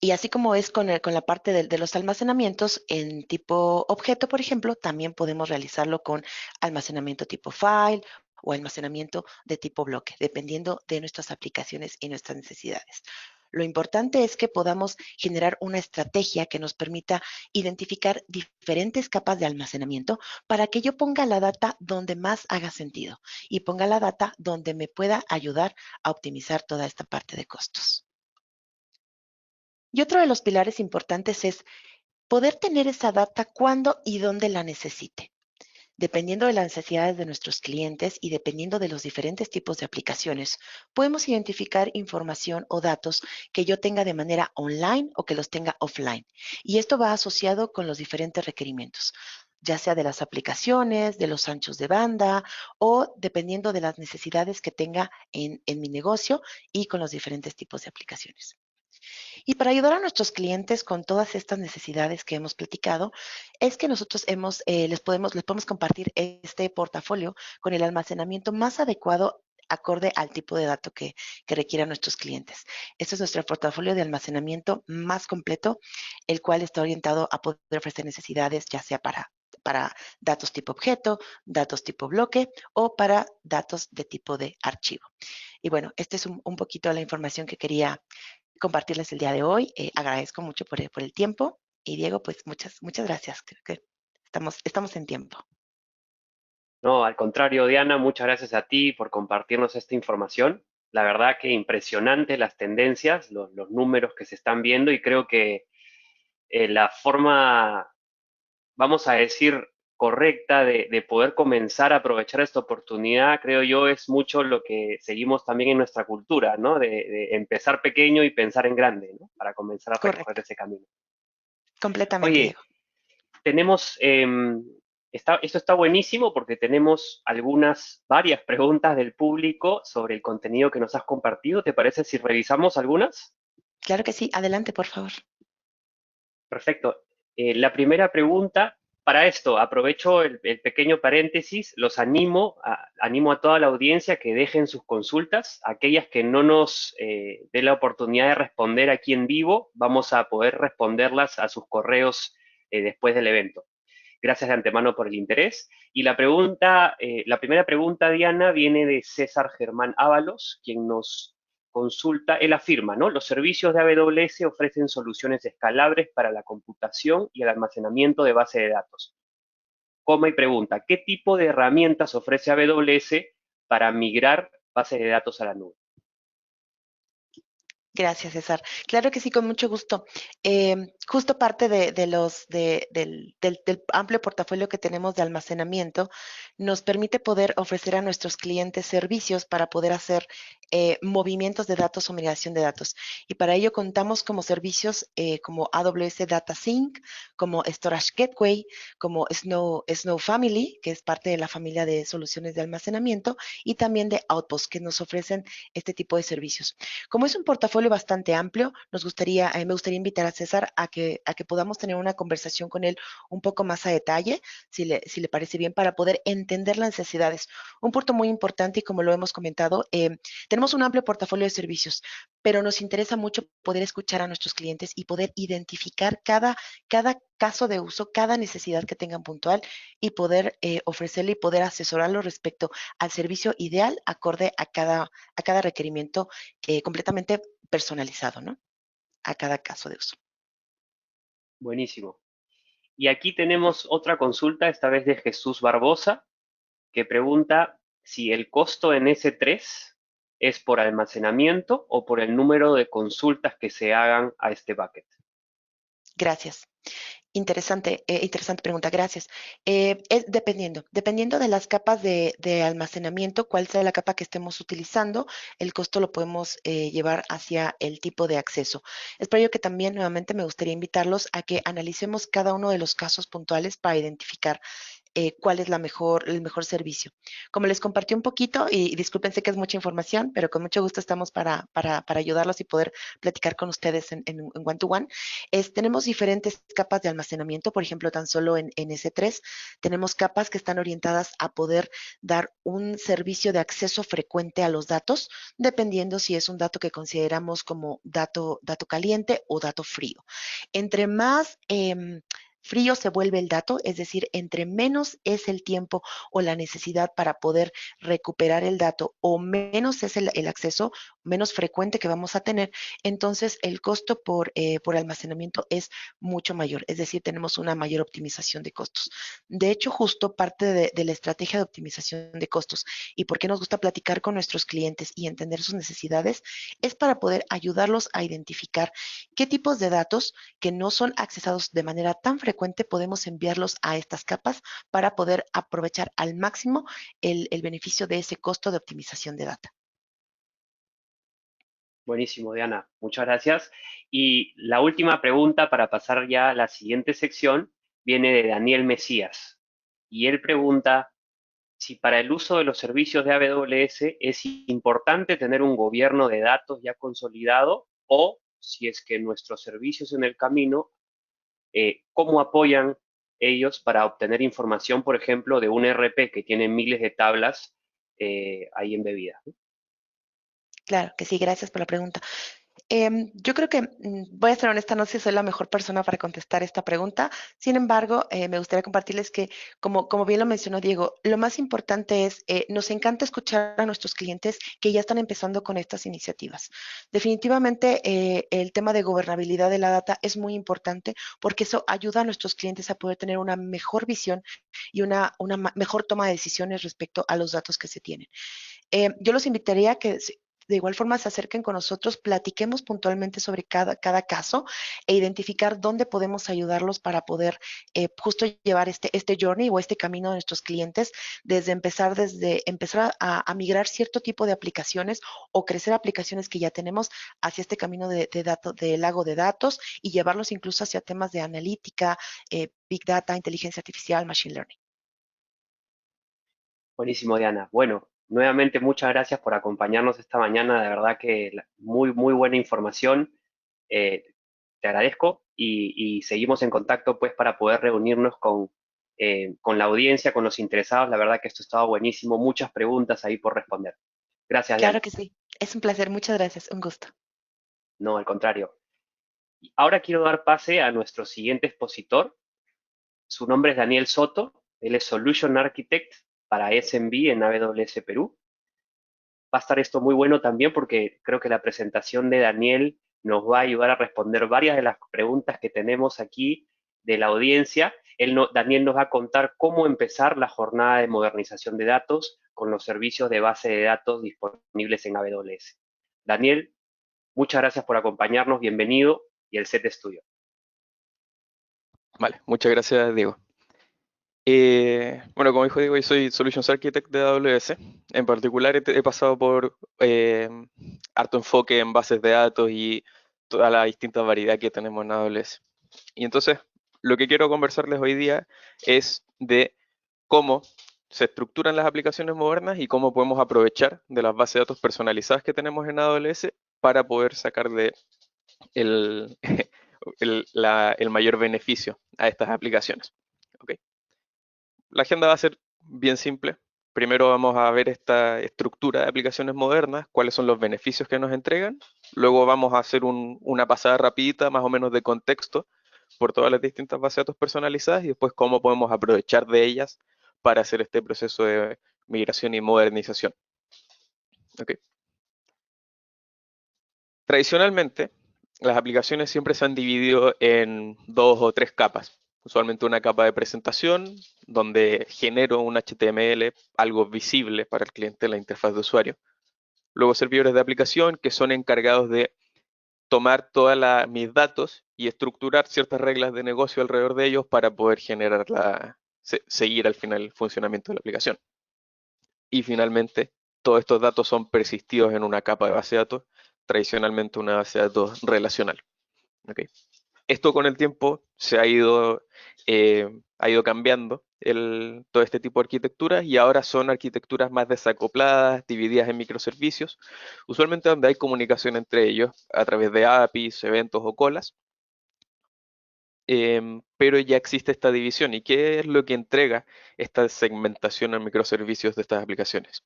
Y así como es con la parte de los almacenamientos en tipo objeto, por ejemplo, también podemos realizarlo con almacenamiento tipo file o almacenamiento de tipo bloque, dependiendo de nuestras aplicaciones y nuestras necesidades. Lo importante es que podamos generar una estrategia que nos permita identificar diferentes capas de almacenamiento para que yo ponga la data donde más haga sentido y ponga la data donde me pueda ayudar a optimizar toda esta parte de costos. Y otro de los pilares importantes es poder tener esa data cuando y dónde la necesite. Dependiendo de las necesidades de nuestros clientes y dependiendo de los diferentes tipos de aplicaciones, podemos identificar información o datos que yo tenga de manera online o que los tenga offline. Y esto va asociado con los diferentes requerimientos, ya sea de las aplicaciones, de los anchos de banda o dependiendo de las necesidades que tenga en mi negocio y con los diferentes tipos de aplicaciones. Y para ayudar a nuestros clientes con todas estas necesidades que hemos platicado, es que nosotros les podemos compartir este portafolio con el almacenamiento más adecuado acorde al tipo de dato que requieran nuestros clientes. Este es nuestro portafolio de almacenamiento más completo, el cual está orientado a poder ofrecer necesidades, ya sea para datos tipo objeto, datos tipo bloque o para datos de tipo de archivo. Y bueno, este es un poquito la información que quería compartirles el día de hoy. Agradezco mucho por el tiempo y Diego, pues muchas gracias. Creo que estamos en tiempo. No, al contrario, Diana, muchas gracias a ti por compartirnos esta información. La verdad que impresionante las tendencias, los números que se están viendo y creo que la forma, vamos a decir, correcta de poder comenzar a aprovechar esta oportunidad, creo yo, es mucho lo que seguimos también en nuestra cultura, ¿no? De empezar pequeño y pensar en grande, ¿no? Para comenzar a recorrer Correcto, ese camino. completamente, Oye, Diego. tenemos Esto está buenísimo porque tenemos varias preguntas del público sobre el contenido que nos has compartido. ¿Te parece si revisamos algunas? Claro que sí, adelante, por favor. Perfecto. La primera pregunta, para esto, aprovecho el pequeño paréntesis, animo a toda la audiencia que dejen sus consultas, aquellas que no nos dé la oportunidad de responder aquí en vivo, vamos a poder responderlas a sus correos después del evento. Gracias de antemano por el interés. Y la primera pregunta, Diana, viene de César Germán Ábalos, quien nos consulta, él afirma, ¿no? Los servicios de AWS ofrecen soluciones escalables para la computación y el almacenamiento de base de datos. Coma y pregunta, ¿qué tipo de herramientas ofrece AWS para migrar bases de datos a la nube? Gracias, César. Claro que sí, con mucho gusto. Justo parte del amplio portafolio que tenemos de almacenamiento nos permite poder ofrecer a nuestros clientes servicios para poder hacer movimientos de datos o migración de datos. Y para ello contamos como servicios como AWS Data Sync, como Storage Gateway, como Snow Family, que es parte de la familia de soluciones de almacenamiento, y también de Outpost, que nos ofrecen este tipo de servicios. Como es un portafolio bastante amplio, me gustaría invitar a César a que podamos tener una conversación con él un poco más a detalle, si le parece bien, para poder entender las necesidades. Un punto muy importante, y como lo hemos comentado, tenemos un amplio portafolio de servicios, pero nos interesa mucho poder escuchar a nuestros clientes y poder identificar cada caso de uso, cada necesidad que tengan puntual y poder ofrecerle y poder asesorarlo respecto al servicio ideal acorde a cada requerimiento completamente personalizado, ¿no? A cada caso de uso. Buenísimo. Y aquí tenemos otra consulta, esta vez de Jesús Barbosa, que pregunta si el costo en S3 es por almacenamiento o por el número de consultas que se hagan a este bucket. Gracias. Interesante pregunta, gracias. Es dependiendo de las capas de almacenamiento, cuál sea la capa que estemos utilizando, el costo lo podemos llevar hacia el tipo de acceso. Es por ello que también nuevamente me gustaría invitarlos a que analicemos cada uno de los casos puntuales para identificar cuál es el mejor servicio. Como les compartí un poquito, y disculpen, sé que es mucha información, pero con mucho gusto estamos para ayudarlos y poder platicar con ustedes en one-to-one. Tenemos diferentes capas de almacenamiento, por ejemplo, tan solo en S3 tenemos capas que están orientadas a poder dar un servicio de acceso frecuente a los datos, dependiendo si es un dato que consideramos como dato caliente o dato frío. Entre más frío se vuelve el dato, es decir, entre menos es el tiempo o la necesidad para poder recuperar el dato o menos es el acceso, menos frecuente que vamos a tener, entonces el costo por almacenamiento es mucho mayor, es decir, tenemos una mayor optimización de costos. De hecho, justo parte de la estrategia de optimización de costos y por qué nos gusta platicar con nuestros clientes y entender sus necesidades es para poder ayudarlos a identificar qué tipos de datos que no son accesados de manera tan frecuente podemos enviarlos a estas capas para poder aprovechar al máximo el beneficio de ese costo de optimización de data. Buenísimo, Diana. Muchas gracias. Y la última pregunta para pasar ya a la siguiente sección viene de Daniel Mesías. Y él pregunta si para el uso de los servicios de AWS es importante tener un gobierno de datos ya consolidado o si es que nuestros servicios en el camino, cómo apoyan ellos para obtener información, por ejemplo, de un RP que tiene miles de tablas ahí embebidas, ¿no? Claro que sí, gracias por la pregunta. Yo creo que, voy a ser honesta, no sé si soy la mejor persona para contestar esta pregunta. Sin embargo, me gustaría compartirles que, como bien lo mencionó Diego, lo más importante es, nos encanta escuchar a nuestros clientes que ya están empezando con estas iniciativas. Definitivamente, el tema de gobernabilidad de la data es muy importante porque eso ayuda a nuestros clientes a poder tener una mejor visión y una mejor toma de decisiones respecto a los datos que se tienen. Yo los invitaría a que de igual forma se acerquen con nosotros, platiquemos puntualmente sobre cada caso e identificar dónde podemos ayudarlos para poder justo llevar este journey o este camino de nuestros clientes, desde empezar a migrar cierto tipo de aplicaciones o crecer aplicaciones que ya tenemos hacia este camino de lago de datos y llevarlos incluso hacia temas de analítica, big data, inteligencia artificial, machine learning. Buenísimo, Diana. Bueno, nuevamente muchas gracias por acompañarnos esta mañana. De verdad que muy, muy buena información. Eh, Te agradezco y seguimos en contacto pues para poder reunirnos con la audiencia, con los interesados. La verdad que esto estaba buenísimo. Muchas preguntas ahí por responder. Gracias, Claro Diana. que sí. Es un placer. Muchas gracias. Un gusto. No, al contrario. Ahora quiero dar pase a nuestro siguiente expositor. Su nombre es Daniel Soto. Él es Solution Architect para SMB en AWS Perú. Va a estar esto muy bueno también porque creo que la presentación de Daniel nos va a ayudar a responder varias de las preguntas que tenemos aquí de la audiencia. Daniel nos va a contar cómo empezar la jornada de modernización de datos con los servicios de base de datos disponibles en AWS. Daniel, muchas gracias por acompañarnos, bienvenido y el set de estudio. Vale, muchas gracias, Diego. Bueno, como dijo Diego, yo soy Solutions Architect de AWS. En particular, he pasado por harto enfoque en bases de datos y toda la distinta variedad que tenemos en AWS. Y entonces, lo que quiero conversarles hoy día es de cómo se estructuran las aplicaciones modernas y cómo podemos aprovechar de las bases de datos personalizadas que tenemos en AWS para poder sacar de el, el mayor beneficio a estas aplicaciones. ¿Ok? La agenda va a ser bien simple. Primero vamos a ver esta estructura de aplicaciones modernas, cuáles son los beneficios que nos entregan. Luego vamos a hacer una pasada rapidita, más o menos de contexto, por todas las distintas bases de datos personalizadas y después cómo podemos aprovechar de ellas para hacer este proceso de migración y modernización. ¿Ok? Tradicionalmente, las aplicaciones siempre se han dividido en dos o tres capas. Usualmente una capa de presentación, donde genero un HTML, algo visible para el cliente en la interfaz de usuario. Luego servidores de aplicación que son encargados de tomar todos mis datos y estructurar ciertas reglas de negocio alrededor de ellos para poder generar seguir al final el funcionamiento de la aplicación. Y finalmente, todos estos datos son persistidos en una capa de base de datos, tradicionalmente una base de datos relacional. ¿Ok? Esto con el tiempo ha ido cambiando todo este tipo de arquitecturas y ahora son arquitecturas más desacopladas, divididas en microservicios, usualmente donde hay comunicación entre ellos a través de APIs, eventos o colas, pero ya existe esta división. ¿Y qué es lo que entrega esta segmentación en microservicios de estas aplicaciones?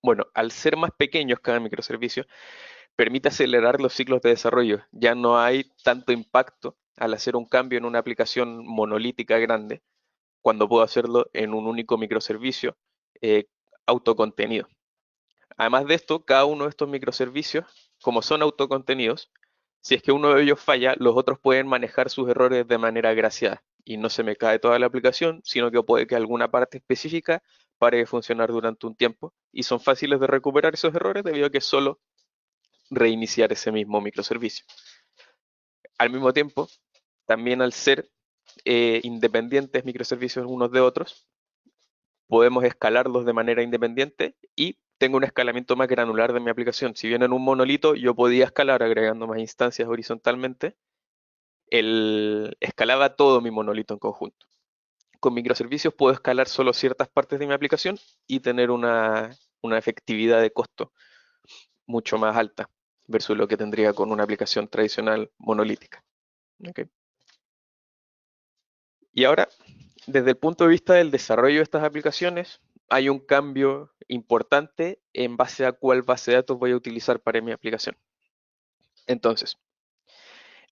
Bueno, al ser más pequeños cada microservicio, permite acelerar los ciclos de desarrollo. Ya no hay tanto impacto al hacer un cambio en una aplicación monolítica grande, cuando puedo hacerlo en un único microservicio eh, autocontenido. Además de esto, cada uno de estos microservicios, como son autocontenidos, si es que uno de ellos falla, los otros pueden manejar sus errores de manera graciada y no se me cae toda la aplicación, sino que puede que alguna parte específica pare de funcionar durante un tiempo y son fáciles de recuperar esos errores debido a que solo reiniciar ese mismo microservicio. Al mismo tiempo, también al ser independientes microservicios unos de otros, podemos escalarlos de manera independiente y tengo un escalamiento más granular de mi aplicación. Si bien en un monolito yo podía escalar agregando más instancias horizontalmente, escalaba todo mi monolito en conjunto. Con microservicios puedo escalar solo ciertas partes de mi aplicación y tener una efectividad de costo mucho más alta versus lo que tendría con una aplicación tradicional monolítica. ¿Okay? Y ahora, desde el punto de vista del desarrollo de estas aplicaciones, hay un cambio importante en base a cuál base de datos voy a utilizar para mi aplicación. Entonces,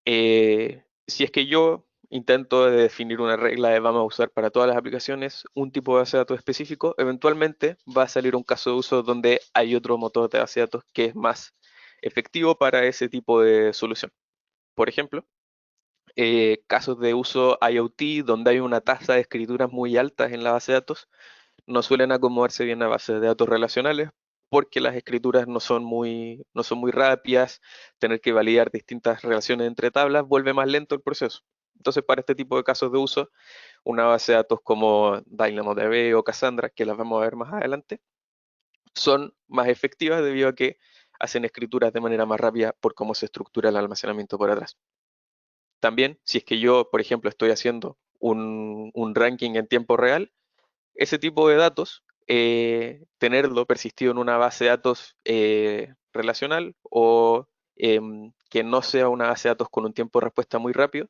si es que yo intento definir una regla de vamos a usar para todas las aplicaciones un tipo de base de datos específico, eventualmente va a salir un caso de uso donde hay otro motor de base de datos que es más efectivo para ese tipo de solución. Por ejemplo, casos de uso IoT donde hay una tasa de escrituras muy altas en la base de datos, no suelen acomodarse bien a bases de datos relacionales porque las escrituras no son muy rápidas, tener que validar distintas relaciones entre tablas vuelve más lento el proceso. Entonces, para este tipo de casos de uso, una base de datos como DynamoDB o Cassandra, que las vamos a ver más adelante, son más efectivas debido a que hacen escrituras de manera más rápida por cómo se estructura el almacenamiento por atrás. También, si es que yo, por ejemplo, estoy haciendo un ranking en tiempo real, ese tipo de datos tenerlo persistido en una base de datos relacional o que no sea una base de datos con un tiempo de respuesta muy rápido,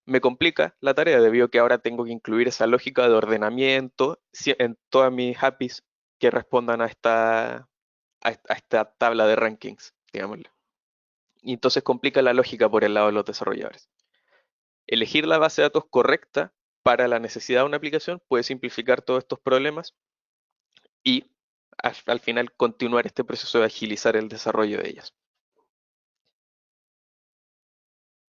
me complica la tarea debido a que ahora tengo que incluir esa lógica de ordenamiento en todas mis APIs que respondan a esta tabla de rankings, digámoslo. Y entonces complica la lógica por el lado de los desarrolladores. Elegir la base de datos correcta para la necesidad de una aplicación puede simplificar todos estos problemas y al final continuar este proceso de agilizar el desarrollo de ellas.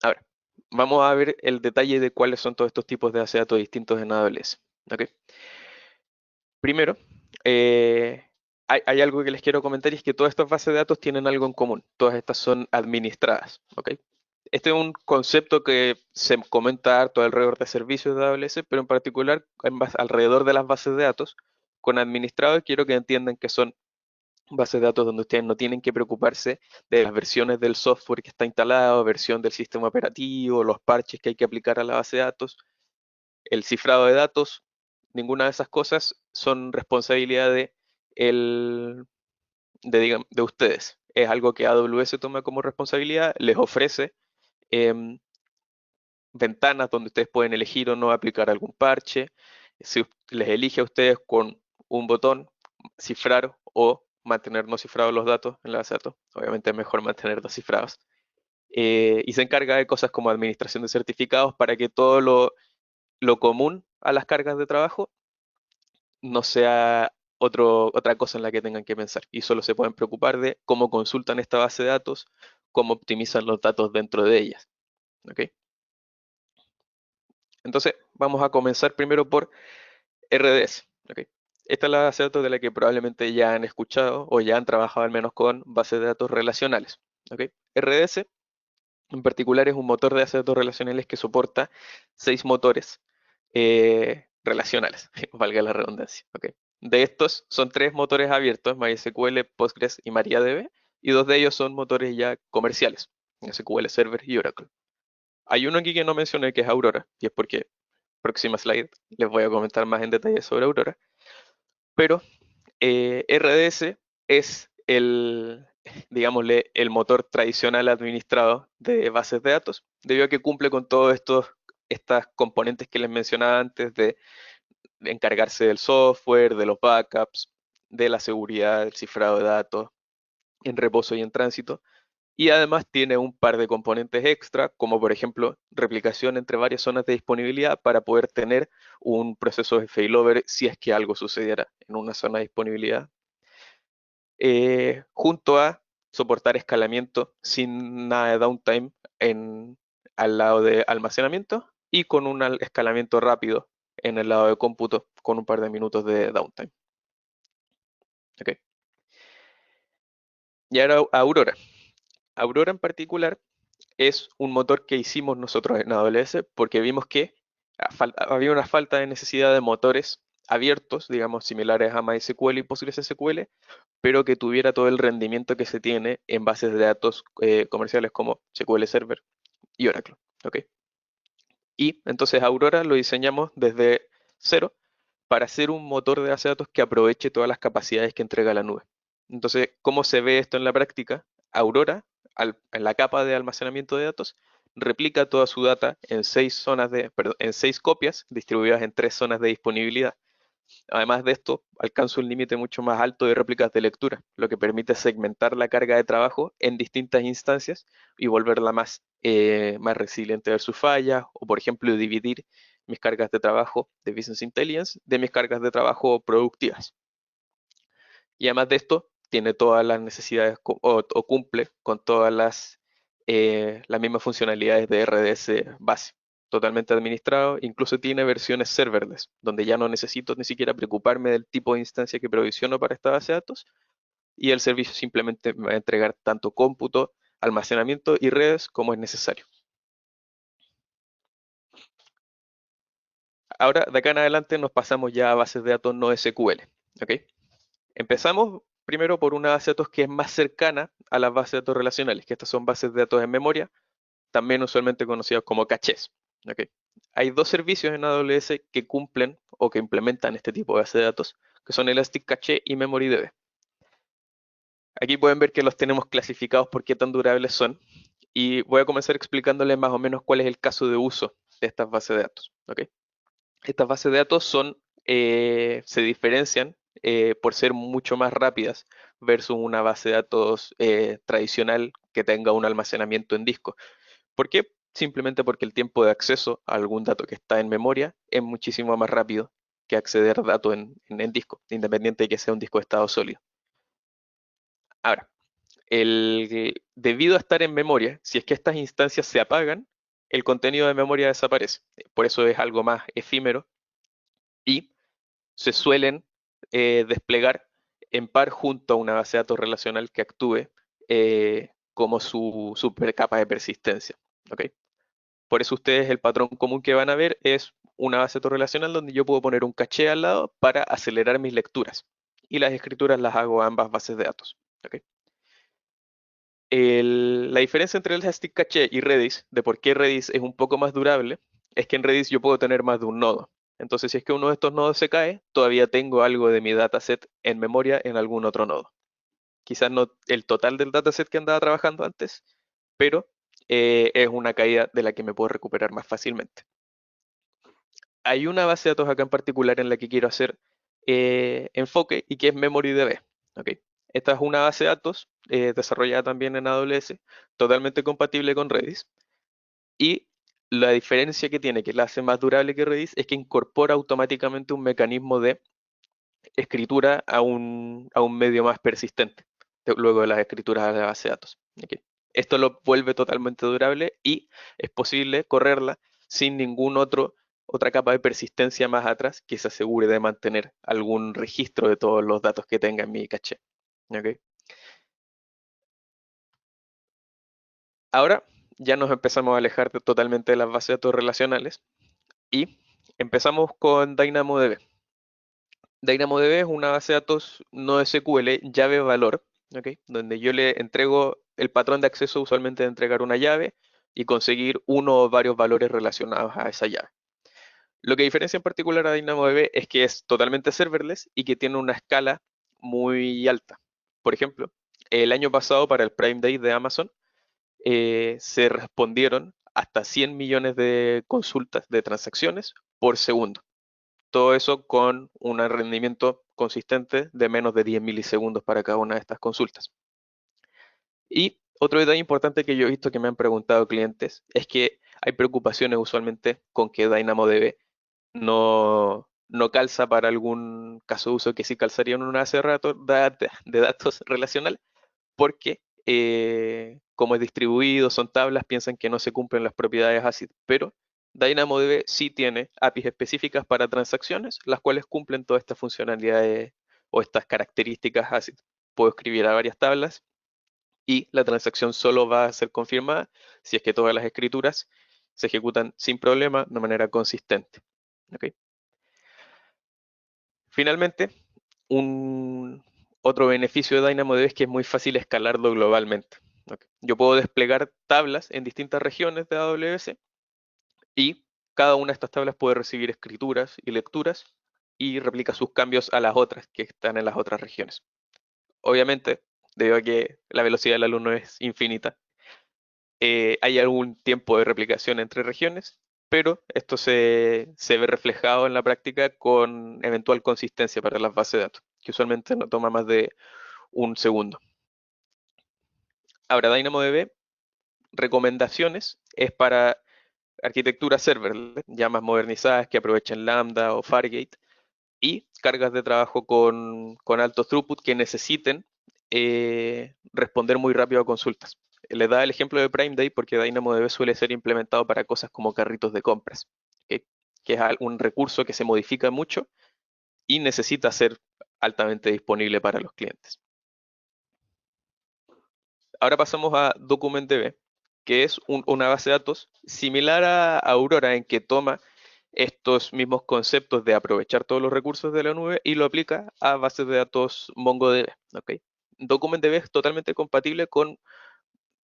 Ahora, vamos a ver el detalle de cuáles son todos estos tipos de base de datos distintos en AWS. ¿Okay? Primero, hay algo que les quiero comentar y es que todas estas bases de datos tienen algo en común. Todas estas son administradas. ¿Okay? Este es un concepto que se comenta harto alrededor de servicios de AWS, pero en particular alrededor de las bases de datos. Con administrados quiero que entiendan que son bases de datos donde ustedes no tienen que preocuparse de las versiones del software que está instalado, versión del sistema operativo, los parches que hay que aplicar a la base de datos, el cifrado de datos. Ninguna de esas cosas son responsabilidad de ustedes. Es algo que AWS toma como responsabilidad, les ofrece ventanas donde ustedes pueden elegir o no aplicar algún parche. Si les elige a ustedes con un botón, cifrar o mantener no cifrados los datos en la base de datos. Obviamente es mejor mantenerlos cifrados. Y se encarga de cosas como administración de certificados para que todo lo común a las cargas de trabajo no sea otra cosa en la que tengan que pensar. Y solo se pueden preocupar de cómo consultan esta base de datos, cómo optimizan los datos dentro de ellas. ¿Okay? Entonces, vamos a comenzar primero por RDS. ¿Okay? Esta es la base de datos de la que probablemente ya han escuchado o ya han trabajado al menos con bases de datos relacionales. ¿Okay? RDS en particular es un motor de bases de datos relacionales que soporta 6 motores relacionales, valga la redundancia. ¿Okay? De estos son 3 motores abiertos, MySQL, Postgres y MariaDB, y 2 de ellos son motores ya comerciales, SQL Server y Oracle. Hay uno aquí que no mencioné que es Aurora, y es porque próxima slide les voy a comentar más en detalle sobre Aurora. Pero RDS es digámosle, el motor tradicional administrado de bases de datos, debido a que cumple con todos estas componentes que les mencionaba antes de encargarse del software, de los backups, de la seguridad, del cifrado de datos en reposo y en tránsito. Y además tiene un par de componentes extra, como por ejemplo replicación entre varias zonas de disponibilidad para poder tener un proceso de failover si es que algo sucediera en una zona de disponibilidad. Junto a soportar escalamiento sin nada de downtime al lado de almacenamiento y con un escalamiento rápido en el lado de cómputo con un par de minutos de downtime. Okay. Y ahora Aurora. Aurora en particular es un motor que hicimos nosotros en AWS porque vimos que había una falta de necesidad de motores abiertos, digamos, similares a MySQL y PostgreSQL, pero que tuviera todo el rendimiento que se tiene en bases de datos comerciales como SQL Server y Oracle. ¿Okay? Y entonces Aurora lo diseñamos desde cero para hacer un motor de base de datos que aproveche todas las capacidades que entrega la nube. Entonces, ¿cómo se ve esto en la práctica? Aurora, en la capa de almacenamiento de datos, replica toda su data en 6 copias distribuidas en 3 zonas de disponibilidad. Además de esto, alcanza un límite mucho más alto de réplicas de lectura, lo que permite segmentar la carga de trabajo en distintas instancias y volverla más resiliente a sus fallas, o por ejemplo, dividir mis cargas de trabajo de Business Intelligence de mis cargas de trabajo productivas. Y además de esto, tiene todas las necesidades o cumple con todas las mismas funcionalidades de RDS base. Totalmente administrado, incluso tiene versiones serverless, donde ya no necesito ni siquiera preocuparme del tipo de instancia que provisiono para esta base de datos, y el servicio simplemente me va a entregar tanto cómputo, almacenamiento y redes como es necesario. Ahora, de acá en adelante, nos pasamos ya a bases de datos no SQL. ¿Okay? Empezamos primero por una base de datos que es más cercana a las bases de datos relacionales, que estas son bases de datos en memoria, también usualmente conocidas como cachés. ¿Okay? Hay 2 servicios en AWS que cumplen o que implementan este tipo de base de datos, que son Elastic Cache y MemoryDB. Aquí pueden ver que los tenemos clasificados por qué tan durables son. Y voy a comenzar explicándoles más o menos cuál es el caso de uso de estas bases de datos. ¿Ok? Estas bases de datos se diferencian por ser mucho más rápidas versus una base de datos tradicional que tenga un almacenamiento en disco. ¿Por qué? Simplemente porque el tiempo de acceso a algún dato que está en memoria es muchísimo más rápido que acceder a datos en disco, independiente de que sea un disco de estado sólido. Ahora, debido a estar en memoria, si es que estas instancias se apagan, el contenido de memoria desaparece. Por eso es algo más efímero y se suelen desplegar en par junto a una base de datos relacional que actúe como su super capa de persistencia. ¿Ok? Por eso ustedes el patrón común que van a ver es una base de datos relacional donde yo puedo poner un caché al lado para acelerar mis lecturas. Y las escrituras las hago a ambas bases de datos. ¿Ok? La diferencia entre el Elastic Cache y Redis, de por qué Redis es un poco más durable, es que en Redis yo puedo tener más de un nodo. Entonces, si es que uno de estos nodos se cae, todavía tengo algo de mi dataset en memoria en algún otro nodo. Quizás no el total del dataset que andaba trabajando antes, pero es una caída de la que me puedo recuperar más fácilmente. Hay una base de datos acá en particular en la que quiero hacer enfoque y que es MemoryDB. ¿Ok? Esta es una base de datos desarrollada también en AWS, totalmente compatible con Redis. Y la diferencia que tiene, que la hace más durable que Redis, es que incorpora automáticamente un mecanismo de escritura a un medio más persistente, luego de las escrituras de la base de datos. ¿Ok? Esto lo vuelve totalmente durable y es posible correrla sin otra capa de persistencia más atrás que se asegure de mantener algún registro de todos los datos que tenga en mi caché. ¿Ok? Ahora ya nos empezamos a alejar totalmente de las bases de datos relacionales y empezamos con DynamoDB. DynamoDB es una base de datos no SQL, llave valor, ¿ok? Donde yo le entrego el patrón de acceso, usualmente de entregar una llave y conseguir uno o varios valores relacionados a esa llave. Lo que diferencia en particular a DynamoDB es que es totalmente serverless y que tiene una escala muy alta. Por ejemplo, el año pasado para el Prime Day de Amazon se respondieron hasta 100 millones de consultas de transacciones por segundo. Todo eso con un rendimiento consistente de menos de 10 milisegundos para cada una de estas consultas. Y otro detalle importante que yo he visto que me han preguntado clientes es que hay preocupaciones usualmente con que DynamoDB no calza para algún caso de uso que sí calzaría en una base de datos relacional, porque como es distribuido, son tablas, piensan que no se cumplen las propiedades ACID, pero DynamoDB sí tiene APIs específicas para transacciones, las cuales cumplen todas estas funcionalidades o estas características ACID. Puedo escribir a varias tablas y la transacción solo va a ser confirmada si es que todas las escrituras se ejecutan sin problema de manera consistente. ¿Okay? Finalmente, otro beneficio de DynamoDB es que es muy fácil escalarlo globalmente. ¿Okay? Yo puedo desplegar tablas en distintas regiones de AWS y cada una de estas tablas puede recibir escrituras y lecturas y replica sus cambios a las otras que están en las otras regiones. Obviamente, debido a que la velocidad del alumno es infinita, hay algún tiempo de replicación entre regiones, pero esto se ve reflejado en la práctica con eventual consistencia para las bases de datos, que usualmente no toma más de un segundo. Ahora, DynamoDB, recomendaciones, es para arquitecturas serverless, ya más modernizadas que aprovechen Lambda o Fargate, y cargas de trabajo con alto throughput que necesiten responder muy rápido a consultas. Les da el ejemplo de Prime Day porque DynamoDB suele ser implementado para cosas como carritos de compras, que es un recurso que se modifica mucho y necesita ser altamente disponible para los clientes. Ahora pasamos a DocumentDB, que es una base de datos similar a Aurora en que toma estos mismos conceptos de aprovechar todos los recursos de la nube y lo aplica a bases de datos MongoDB. ¿Okay? DocumentDB es totalmente compatible con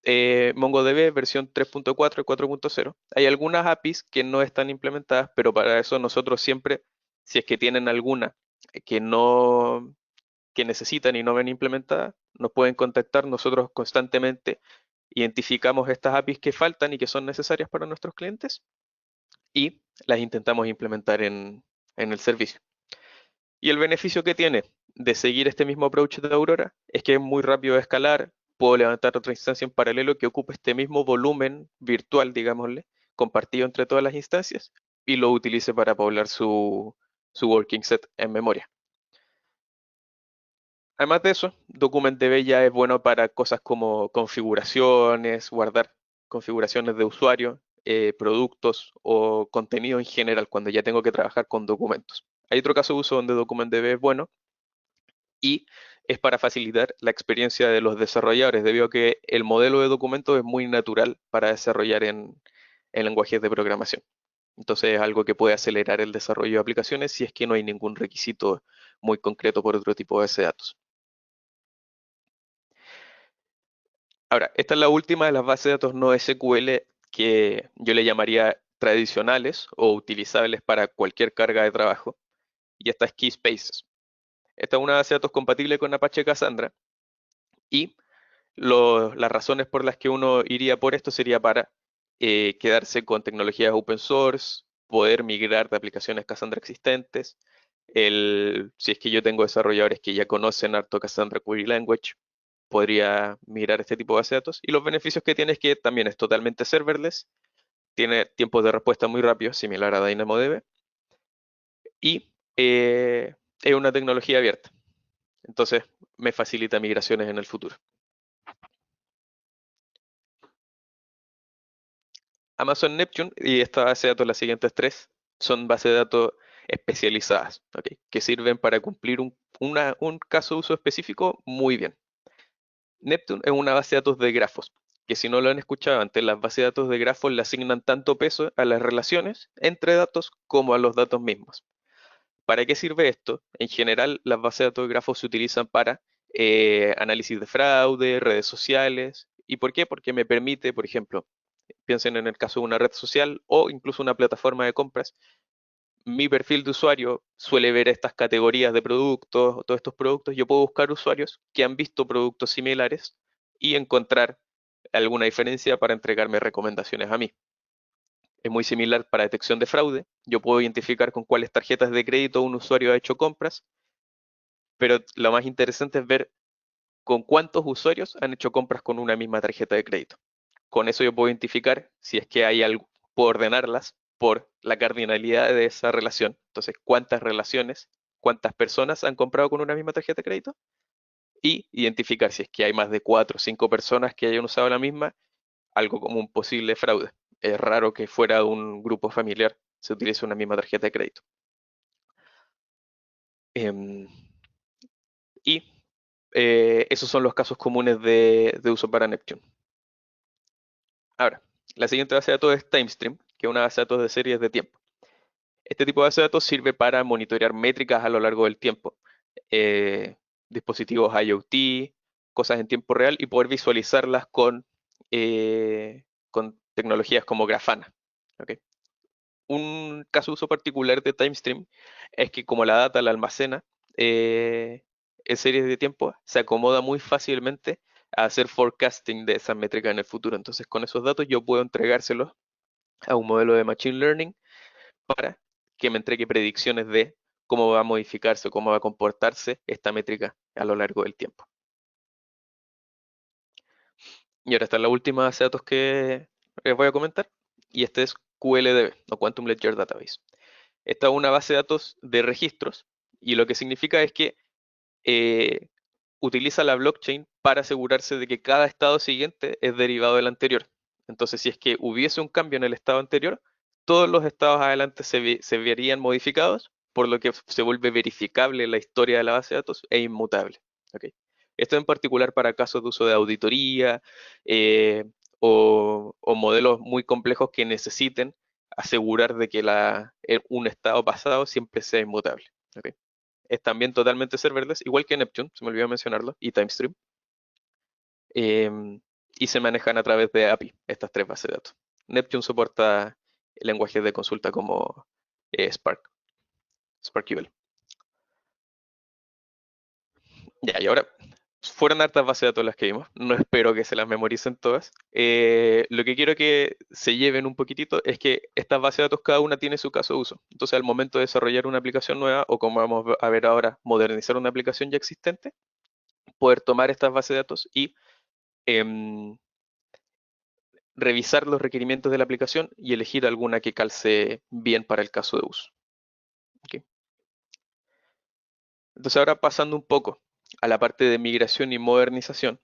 MongoDB versión 3.4 y 4.0. Hay algunas APIs que no están implementadas, pero para eso nosotros siempre, si es que tienen alguna que que necesitan y no ven implementadas, nos pueden contactar. Nosotros constantemente identificamos estas APIs que faltan y que son necesarias para nuestros clientes y las intentamos implementar en el servicio. Y el beneficio que tiene de seguir este mismo approach de Aurora es que es muy rápido de escalar. Puedo levantar otra instancia en paralelo que ocupe este mismo volumen virtual, digámosle, compartido entre todas las instancias, y lo utilice para poblar su working set en memoria. Además de eso, DocumentDB ya es bueno para cosas como configuraciones, guardar configuraciones de usuario, productos o contenido en general cuando ya tengo que trabajar con documentos. Hay otro caso de uso donde DocumentDB es bueno y es para facilitar la experiencia de los desarrolladores, debido a que el modelo de documentos es muy natural para desarrollar en lenguajes de programación. Entonces es algo que puede acelerar el desarrollo de aplicaciones si es que no hay ningún requisito muy concreto por otro tipo de base de datos. Ahora, esta es la última de las bases de datos no SQL que yo le llamaría tradicionales o utilizables para cualquier carga de trabajo, y esta es Keyspaces. Esta es una base de datos compatible con Apache Cassandra y las razones por las que uno iría por esto sería para quedarse con tecnologías open source, poder migrar de aplicaciones Cassandra existentes, si es que yo tengo desarrolladores que ya conocen harto Cassandra Query Language, podría migrar este tipo de base de datos. Y los beneficios que tiene es que también es totalmente serverless, tiene tiempos de respuesta muy rápidos, similar a DynamoDB, y es una tecnología abierta. Entonces me facilita migraciones en el futuro. Amazon Neptune y esta base de datos, las siguientes tres, son bases de datos especializadas, ¿okay? Que sirven para cumplir un caso de uso específico muy bien. Neptune es una base de datos de grafos, que si no lo han escuchado antes, las bases de datos de grafos le asignan tanto peso a las relaciones entre datos como a los datos mismos. ¿Para qué sirve esto? En general, las bases de datos de grafos se utilizan para análisis de fraude, redes sociales. ¿Y por qué? Porque me permite, por ejemplo, piensen en el caso de una red social o incluso una plataforma de compras, mi perfil de usuario suele ver estas categorías de productos, todos estos productos. Yo puedo buscar usuarios que han visto productos similares y encontrar alguna diferencia para entregarme recomendaciones a mí. Es muy similar para detección de fraude. Yo puedo identificar con cuáles tarjetas de crédito un usuario ha hecho compras, pero lo más interesante es ver con cuántos usuarios han hecho compras con una misma tarjeta de crédito. Con eso yo puedo identificar si es que hay algo, puedo ordenarlas por la cardinalidad de esa relación. Entonces, cuántas relaciones, cuántas personas han comprado con una misma tarjeta de crédito y identificar si es que hay más de 4 o 5 personas que hayan usado la misma, algo como un posible fraude. Es raro que fuera de un grupo familiar se utilice una misma tarjeta de crédito. Em, y esos son los casos comunes de uso para Neptune. Ahora, la siguiente base de datos es TimeStream, que es una base de datos de series de tiempo. Este tipo de base de datos sirve para monitorear métricas a lo largo del tiempo, eh, dispositivos IoT, cosas en tiempo real y poder visualizarlas con tecnologías como Grafana. ¿Okay? Un caso de uso particular de TimeStream es que como la data la almacena en series de tiempo, se acomoda muy fácilmente a hacer forecasting de esas métricas en el futuro. Entonces, con esos datos yo puedo entregárselos a un modelo de Machine Learning para que me entregue predicciones de cómo va a modificarse, cómo va a comportarse esta métrica a lo largo del tiempo. Y ahora está la última base de datos que les voy a comentar, y este es QLDB, o Quantum Ledger Database. Esta es una base de datos de registros, y lo que significa es que utiliza la blockchain para asegurarse de que cada estado siguiente es derivado del anterior. Entonces, si es que hubiese un cambio en el estado anterior, todos los estados adelante se verían modificados, por lo que se vuelve verificable la historia de la base de datos e inmutable. ¿Okay? Esto en particular para casos de uso de auditoría o modelos muy complejos que necesiten asegurar de que un estado pasado siempre sea inmutable. ¿Okay? Es también totalmente serverless, igual que Neptune, se me olvidó mencionarlo, y TimeStream. Y se manejan a través de API, estas tres bases de datos. Neptune soporta lenguajes de consulta como SparkQL. Ya, y ahora, fueron hartas bases de datos las que vimos, no espero que se las memoricen todas. Lo que quiero que se lleven un poquitito es que estas bases de datos cada una tiene su caso de uso. Entonces, al momento de desarrollar una aplicación nueva, o como vamos a ver ahora, modernizar una aplicación ya existente, poder tomar estas bases de datos y em, revisar los requerimientos de la aplicación y elegir alguna que calce bien para el caso de uso. ¿Ok? Entonces, ahora pasando un poco a la parte de migración y modernización,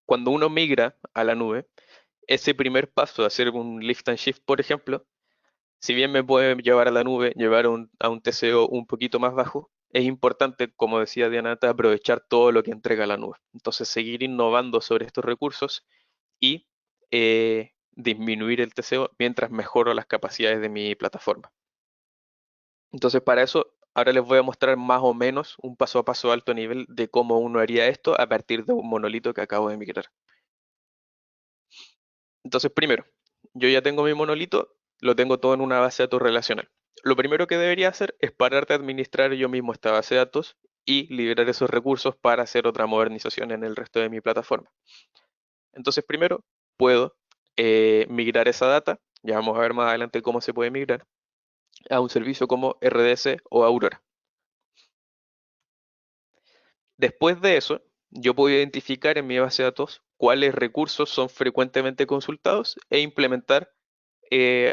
cuando uno migra a la nube, ese primer paso de hacer un lift and shift, por ejemplo, si bien me puede llevar a la nube, llevar a un TCO un poquito más bajo, es importante, como decía Dianata, aprovechar todo lo que entrega la nube. Entonces, seguir innovando sobre estos recursos y disminuir el TCO mientras mejoro las capacidades de mi plataforma. Entonces, para eso, ahora les voy a mostrar más o menos un paso a paso alto nivel de cómo uno haría esto a partir de un monolito que acabo de migrar. Entonces, primero, yo ya tengo mi monolito, lo tengo todo en una base de datos relacional. Lo primero que debería hacer es parar de administrar yo mismo esta base de datos y liberar esos recursos para hacer otra modernización en el resto de mi plataforma. Entonces, primero, puedo migrar esa data, ya vamos a ver más adelante cómo se puede migrar, a un servicio como RDS o Aurora. Después de eso, yo puedo identificar en mi base de datos cuáles recursos son frecuentemente consultados e implementar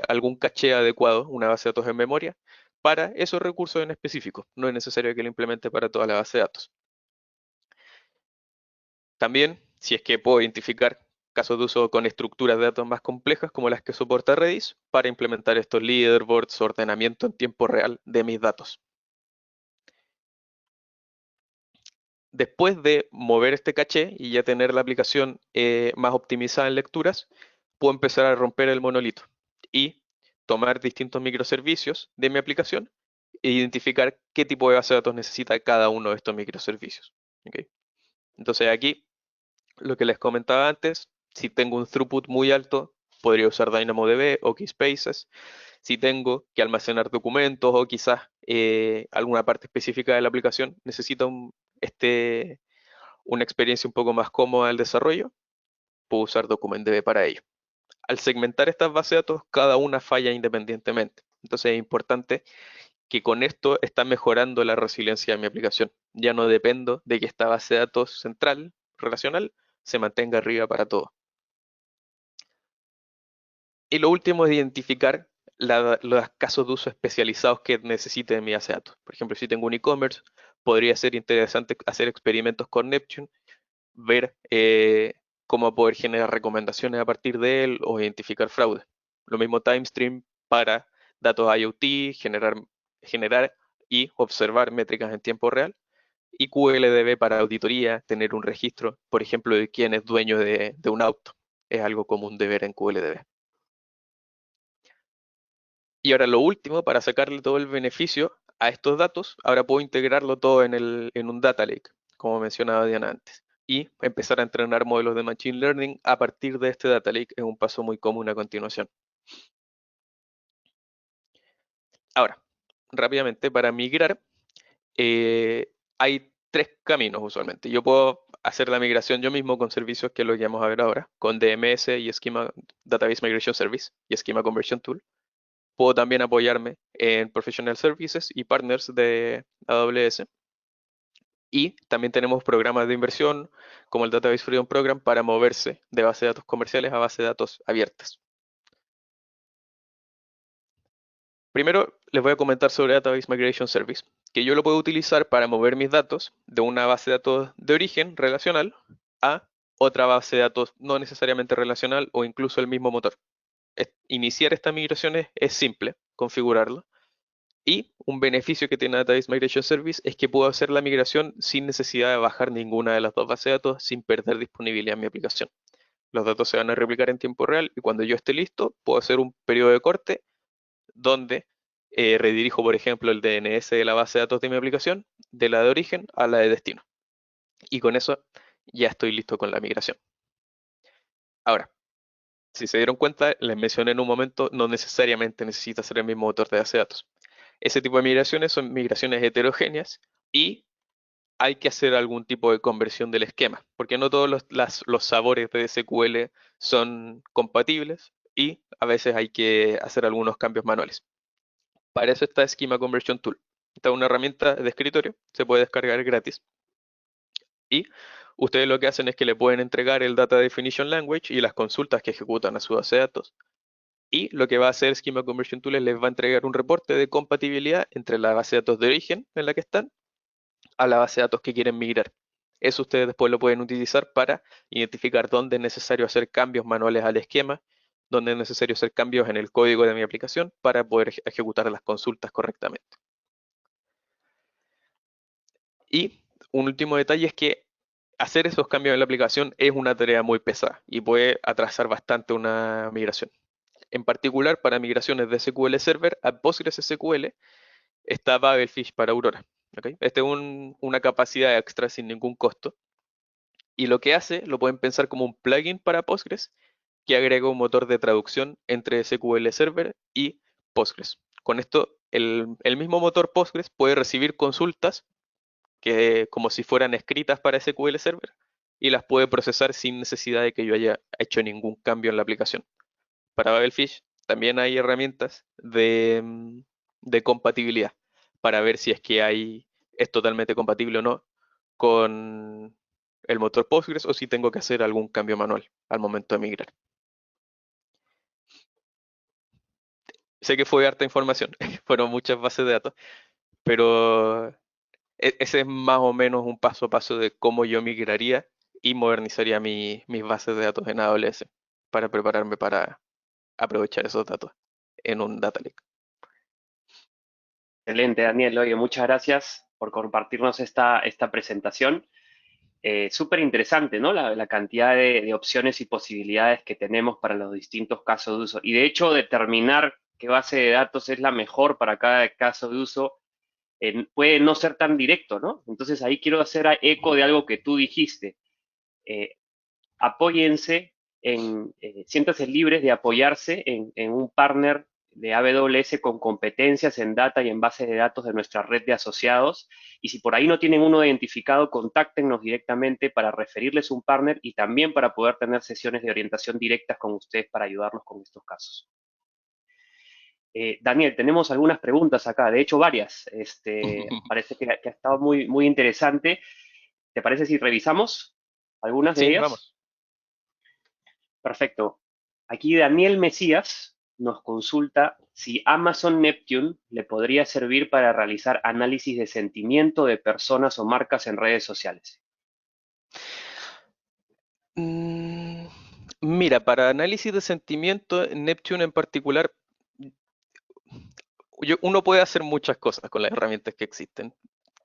algún caché adecuado, una base de datos en memoria, para esos recursos en específico. No es necesario que lo implemente para toda la base de datos. También, si es que puedo identificar casos de uso con estructuras de datos más complejas, como las que soporta Redis, para implementar estos leaderboards, ordenamiento en tiempo real de mis datos. Después de mover este caché y ya tener la aplicación más optimizada en lecturas, puedo empezar a romper el monolito y tomar distintos microservicios de mi aplicación e identificar qué tipo de base de datos necesita cada uno de estos microservicios. ¿Ok? Entonces aquí, lo que les comentaba antes, si tengo un throughput muy alto, podría usar DynamoDB o Keyspaces. Si tengo que almacenar documentos o quizás alguna parte específica de la aplicación necesita una experiencia un poco más cómoda del desarrollo, puedo usar DocumentDB para ello. Al segmentar estas bases de datos, cada una falla independientemente. Entonces es importante que con esto está mejorando la resiliencia de mi aplicación. Ya no dependo de que esta base de datos central, relacional, se mantenga arriba para todo. Y lo último es identificar los casos de uso especializados que necesite de mi base de datos. Por ejemplo, si tengo un e-commerce, podría ser interesante hacer experimentos con Neptune, ver cómo poder generar recomendaciones a partir de él o identificar fraude. Lo mismo TimeStream para datos IoT, generar y observar métricas en tiempo real. Y QLDB para auditoría, tener un registro, por ejemplo, de quién es dueño de un auto. Es algo común de ver en QLDB. Y ahora lo último, para sacarle todo el beneficio a estos datos, ahora puedo integrarlo todo en un data lake, como mencionaba Diana antes, y empezar a entrenar modelos de Machine Learning a partir de este data lake. Es un paso muy común a continuación. Ahora, rápidamente, para migrar, hay tres caminos usualmente. Yo puedo hacer la migración yo mismo con servicios que los vamos a ver ahora, con DMS y Schema Database Migration Service y Schema Conversion Tool. Puedo también apoyarme en Professional Services y partners de AWS. Y también tenemos programas de inversión como el Database Freedom Program para moverse de base de datos comerciales a base de datos abiertas. Primero les voy a comentar sobre Database Migration Service, que yo lo puedo utilizar para mover mis datos de una base de datos de origen relacional a otra base de datos no necesariamente relacional o incluso el mismo motor. Iniciar estas migraciones es simple, configurarlo. Y un beneficio que tiene Database Migration Service es que puedo hacer la migración sin necesidad de bajar ninguna de las dos bases de datos sin perder disponibilidad en mi aplicación. Los datos se van a replicar en tiempo real y cuando yo esté listo, puedo hacer un periodo de corte donde redirijo, por ejemplo, el DNS de la base de datos de mi aplicación, de la de origen a la de destino. Y con eso ya estoy listo con la migración. Ahora, si se dieron cuenta, les mencioné en un momento, no necesariamente necesita ser el mismo motor de base de datos. Ese tipo de migraciones son migraciones heterogéneas y hay que hacer algún tipo de conversión del esquema, porque no todos los sabores de SQL son compatibles y a veces hay que hacer algunos cambios manuales. Para eso está Schema Conversion Tool. Esta es una herramienta de escritorio, se puede descargar gratis. Y ustedes lo que hacen es que le pueden entregar el Data Definition Language y las consultas que ejecutan a su base de datos. Y lo que va a hacer Schema Conversion Tool es les va a entregar un reporte de compatibilidad entre la base de datos de origen en la que están a la base de datos que quieren migrar. Eso ustedes después lo pueden utilizar para identificar dónde es necesario hacer cambios manuales al esquema, dónde es necesario hacer cambios en el código de mi aplicación para poder ejecutar las consultas correctamente. Y un último detalle es que hacer esos cambios en la aplicación es una tarea muy pesada y puede atrasar bastante una migración. En particular, para migraciones de SQL Server a PostgreSQL está Babelfish para Aurora. ¿Okay? Esta es una capacidad extra sin ningún costo. Y lo que hace, lo pueden pensar como un plugin para Postgres que agrega un motor de traducción entre SQL Server y Postgres. Con esto, el mismo motor Postgres puede recibir consultas que como si fueran escritas para SQL Server y las puede procesar sin necesidad de que yo haya hecho ningún cambio en la aplicación. Para Babelfish también hay herramientas de compatibilidad para ver si es que es totalmente compatible o no con el motor Postgres o si tengo que hacer algún cambio manual al momento de migrar. Sé que fue harta información, fueron muchas bases de datos, pero ese es más o menos un paso a paso de cómo yo migraría y modernizaría mis bases de datos en AWS para prepararme para aprovechar esos datos en un data lake. Excelente, Daniel. Oye, muchas gracias por compartirnos esta presentación. Súper interesante, ¿no? La cantidad de opciones y posibilidades que tenemos para los distintos casos de uso. Y de hecho, determinar qué base de datos es la mejor para cada caso de uso puede no ser tan directo, ¿no? Entonces ahí quiero hacer eco de algo que tú dijiste. Eh, Apóyense siéntanse libres de apoyarse en un partner de AWS con competencias en data y en bases de datos de nuestra red de asociados. Y si por ahí no tienen uno identificado, contáctenos directamente para referirles un partner y también para poder tener sesiones de orientación directas con ustedes para ayudarnos con estos casos. Daniel, tenemos algunas preguntas acá, de hecho varias. Parece que ha estado muy, muy interesante. ¿Te parece si revisamos algunas de Sí, ellas? vamos. Perfecto. Aquí Daniel Mesías nos consulta si Amazon Neptune le podría servir para realizar análisis de sentimiento de personas o marcas en redes sociales. Mira, para análisis de sentimiento, Neptune en particular, uno puede hacer muchas cosas con las herramientas que existen.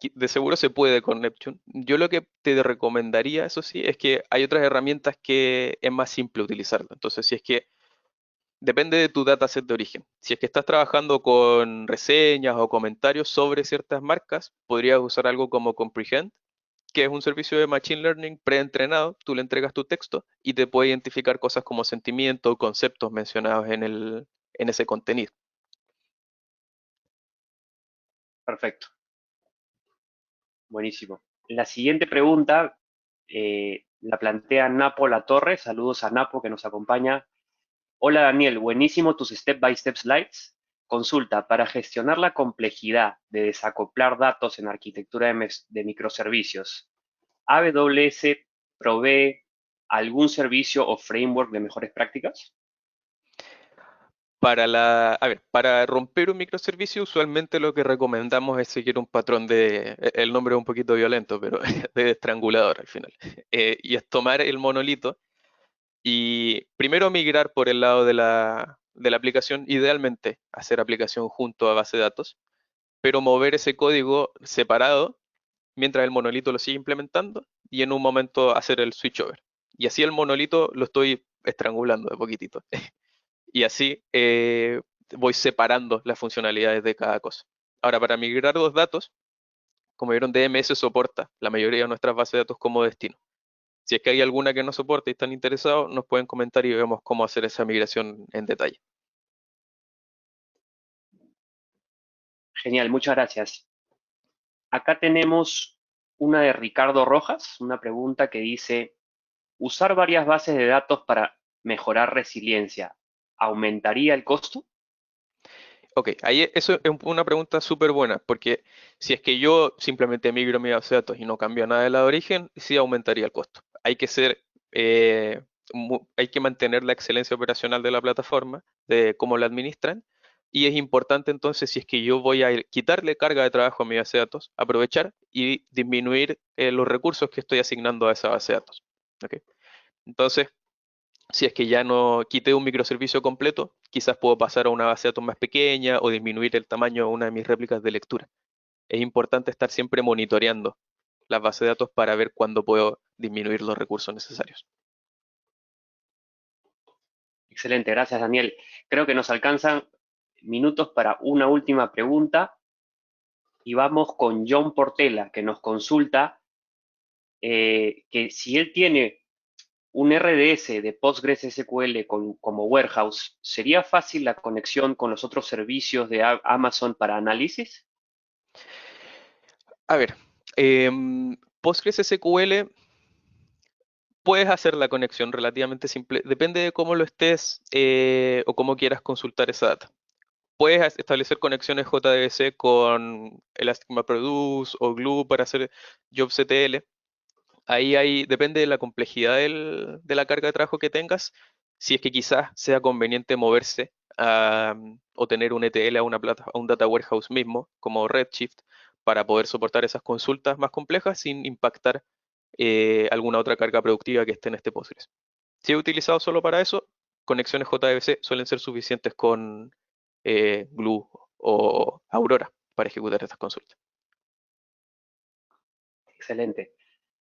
De seguro se puede con Neptune. Yo lo que te recomendaría, eso sí, es que hay otras herramientas que es más simple utilizarlo. Entonces, si es que depende de tu dataset de origen. Si es que estás trabajando con reseñas o comentarios sobre ciertas marcas, podrías usar algo como Comprehend, que es un servicio de Machine Learning preentrenado. Tú le entregas tu texto y te puede identificar cosas como sentimiento o conceptos mencionados en ese contenido. Perfecto. Buenísimo. La siguiente pregunta la plantea Napo La Torre. Saludos a Napo que nos acompaña. Hola Daniel, buenísimo tus step by step slides. Consulta, para gestionar la complejidad de desacoplar datos en arquitectura de microservicios, ¿AWS provee algún servicio o framework de mejores prácticas? Para romper un microservicio, usualmente lo que recomendamos es seguir un patrón el nombre es un poquito violento, pero de estrangulador al final. Y es tomar el monolito y primero migrar por el lado de la aplicación, idealmente hacer aplicación junto a base de datos, pero mover ese código separado mientras el monolito lo sigue implementando y en un momento hacer el switchover. Y así el monolito lo estoy estrangulando de poquitito. Y así voy separando las funcionalidades de cada cosa. Ahora, para migrar los datos, como vieron, DMS soporta la mayoría de nuestras bases de datos como destino. Si es que hay alguna que no soporta y están interesados, nos pueden comentar y vemos cómo hacer esa migración en detalle. Genial, muchas gracias. Acá tenemos una de Ricardo Rojas, una pregunta que dice, ¿usar varias bases de datos para mejorar resiliencia aumentaría el costo? Ok, ahí eso es una pregunta súper buena, porque si es que yo simplemente migro mi base de datos y no cambio nada de la de origen, sí aumentaría el costo. Hay que ser, hay que mantener la excelencia operacional de la plataforma, de cómo la administran, y es importante entonces, si es que yo voy a quitarle carga de trabajo a mi base de datos, aprovechar y disminuir los recursos que estoy asignando a esa base de datos. ¿Ok? Entonces, si es que ya no quité un microservicio completo, quizás puedo pasar a una base de datos más pequeña o disminuir el tamaño de una de mis réplicas de lectura. Es importante estar siempre monitoreando las bases de datos para ver cuándo puedo disminuir los recursos necesarios. Excelente, gracias Daniel. Creo que nos alcanzan minutos para una última pregunta y vamos con John Portela, que nos consulta que si él tiene un RDS de PostgreSQL como warehouse, ¿sería fácil la conexión con los otros servicios de Amazon para análisis? A ver, PostgreSQL puedes hacer la conexión relativamente simple, depende de cómo lo estés o cómo quieras consultar esa data. Puedes establecer conexiones JDBC con Elastic MapReduce o Glue para hacer jobctl. Ahí depende de la complejidad de la carga de trabajo que tengas, si es que quizás sea conveniente moverse o tener un ETL a un data warehouse mismo, como Redshift, para poder soportar esas consultas más complejas sin impactar alguna otra carga productiva que esté en este Postgres. Si he utilizado solo para eso, conexiones JDBC suelen ser suficientes con Glue o Aurora para ejecutar estas consultas. Excelente.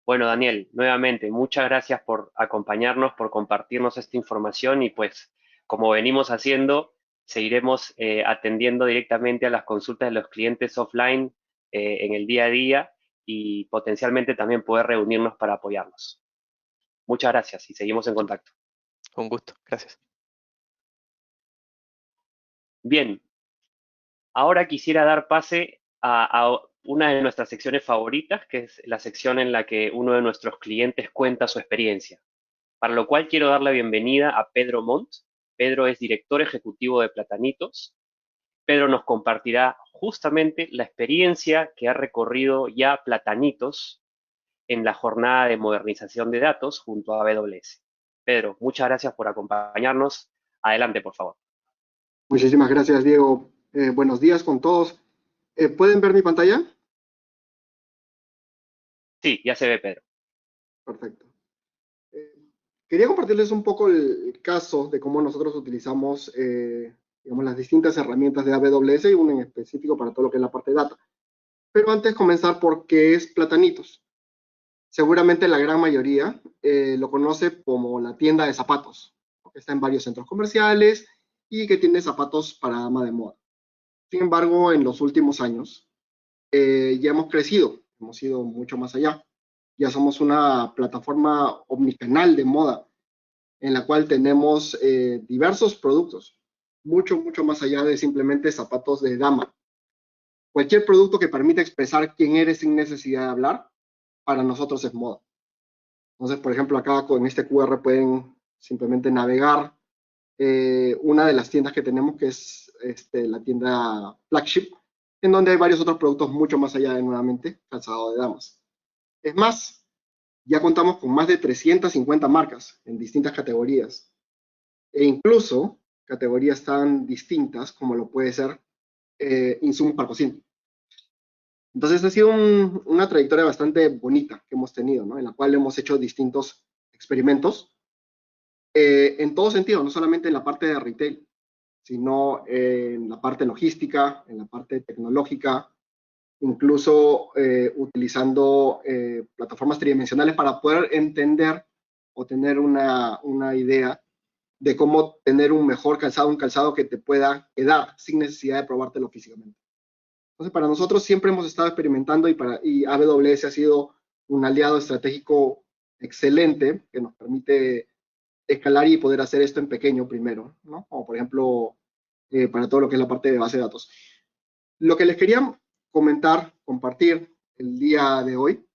Bueno, Daniel, nuevamente, muchas gracias por acompañarnos, por compartirnos esta información y pues, como venimos haciendo, seguiremos atendiendo directamente a las consultas de los clientes offline en el día a día y potencialmente también poder reunirnos para apoyarnos. Muchas gracias y seguimos en contacto. Un gusto, gracias. Bien, ahora quisiera dar pase a una de nuestras secciones favoritas, que es la sección en la que uno de nuestros clientes cuenta su experiencia. Para lo cual quiero dar la bienvenida a Pedro Montt. Pedro es director ejecutivo de Platanitos. Pedro nos compartirá justamente la experiencia que ha recorrido ya Platanitos en la jornada de modernización de datos junto a AWS. Pedro, muchas gracias por acompañarnos. Adelante, por favor. Muchísimas gracias, Diego. Buenos días con todos. ¿Pueden ver mi pantalla? Sí, ya se ve, Pedro. Perfecto. Quería compartirles un poco el caso de cómo nosotros utilizamos digamos, las distintas herramientas de AWS y una en específico para todo lo que es la parte de data. Pero antes comenzar por qué es Platanitos. Seguramente la gran mayoría lo conoce como la tienda de zapatos, que está en varios centros comerciales y que tiene zapatos para dama de moda. Sin embargo, en los últimos años ya hemos crecido, hemos ido mucho más allá. Ya somos una plataforma omnicanal de moda en la cual tenemos diversos productos, mucho más allá de simplemente zapatos de dama. Cualquier producto que permita expresar quién eres sin necesidad de hablar, para nosotros es moda. Entonces, por ejemplo, acá con este QR pueden simplemente navegar una de las tiendas que tenemos, que es la tienda Flagship, en donde hay varios otros productos mucho más allá de, nuevamente, calzado de damas. Es más, ya contamos con más de 350 marcas en distintas categorías, e incluso categorías tan distintas como lo puede ser insumos para cocina. Entonces ha sido una trayectoria bastante bonita que hemos tenido, ¿no? En la cual hemos hecho distintos experimentos en todo sentido, no solamente en la parte de retail, sino en la parte logística, en la parte tecnológica, incluso utilizando plataformas tridimensionales para poder entender o tener una idea de cómo tener un mejor calzado, un calzado que te pueda quedar sin necesidad de probártelo físicamente. Entonces, para nosotros siempre hemos estado experimentando y AWS ha sido un aliado estratégico excelente que nos permite escalar y poder hacer esto en pequeño primero, ¿no? Como por ejemplo, para todo lo que es la parte de base de datos. Lo que les quería comentar, compartir el día de hoy,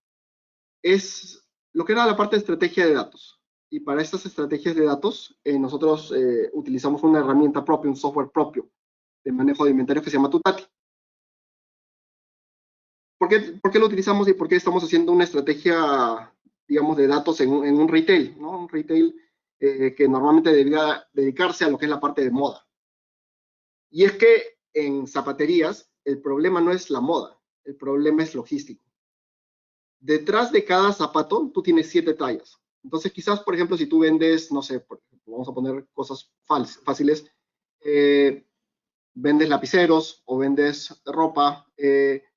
es lo que era la parte de estrategia de datos. Y para estas estrategias de datos, nosotros utilizamos una herramienta propia, un software propio de manejo de inventario que se llama Tutati. ¿Por qué lo utilizamos y por qué estamos haciendo una estrategia, digamos, de datos en un retail, ¿no? Un retail que normalmente debería dedicarse a lo que es la parte de moda. Y es que en zapaterías el problema no es la moda, el problema es logístico. Detrás de cada zapato tú tienes 7 tallas. Entonces quizás, por ejemplo, si tú vendes, no sé, vamos a poner cosas fáciles, vendes lapiceros o vendes ropa,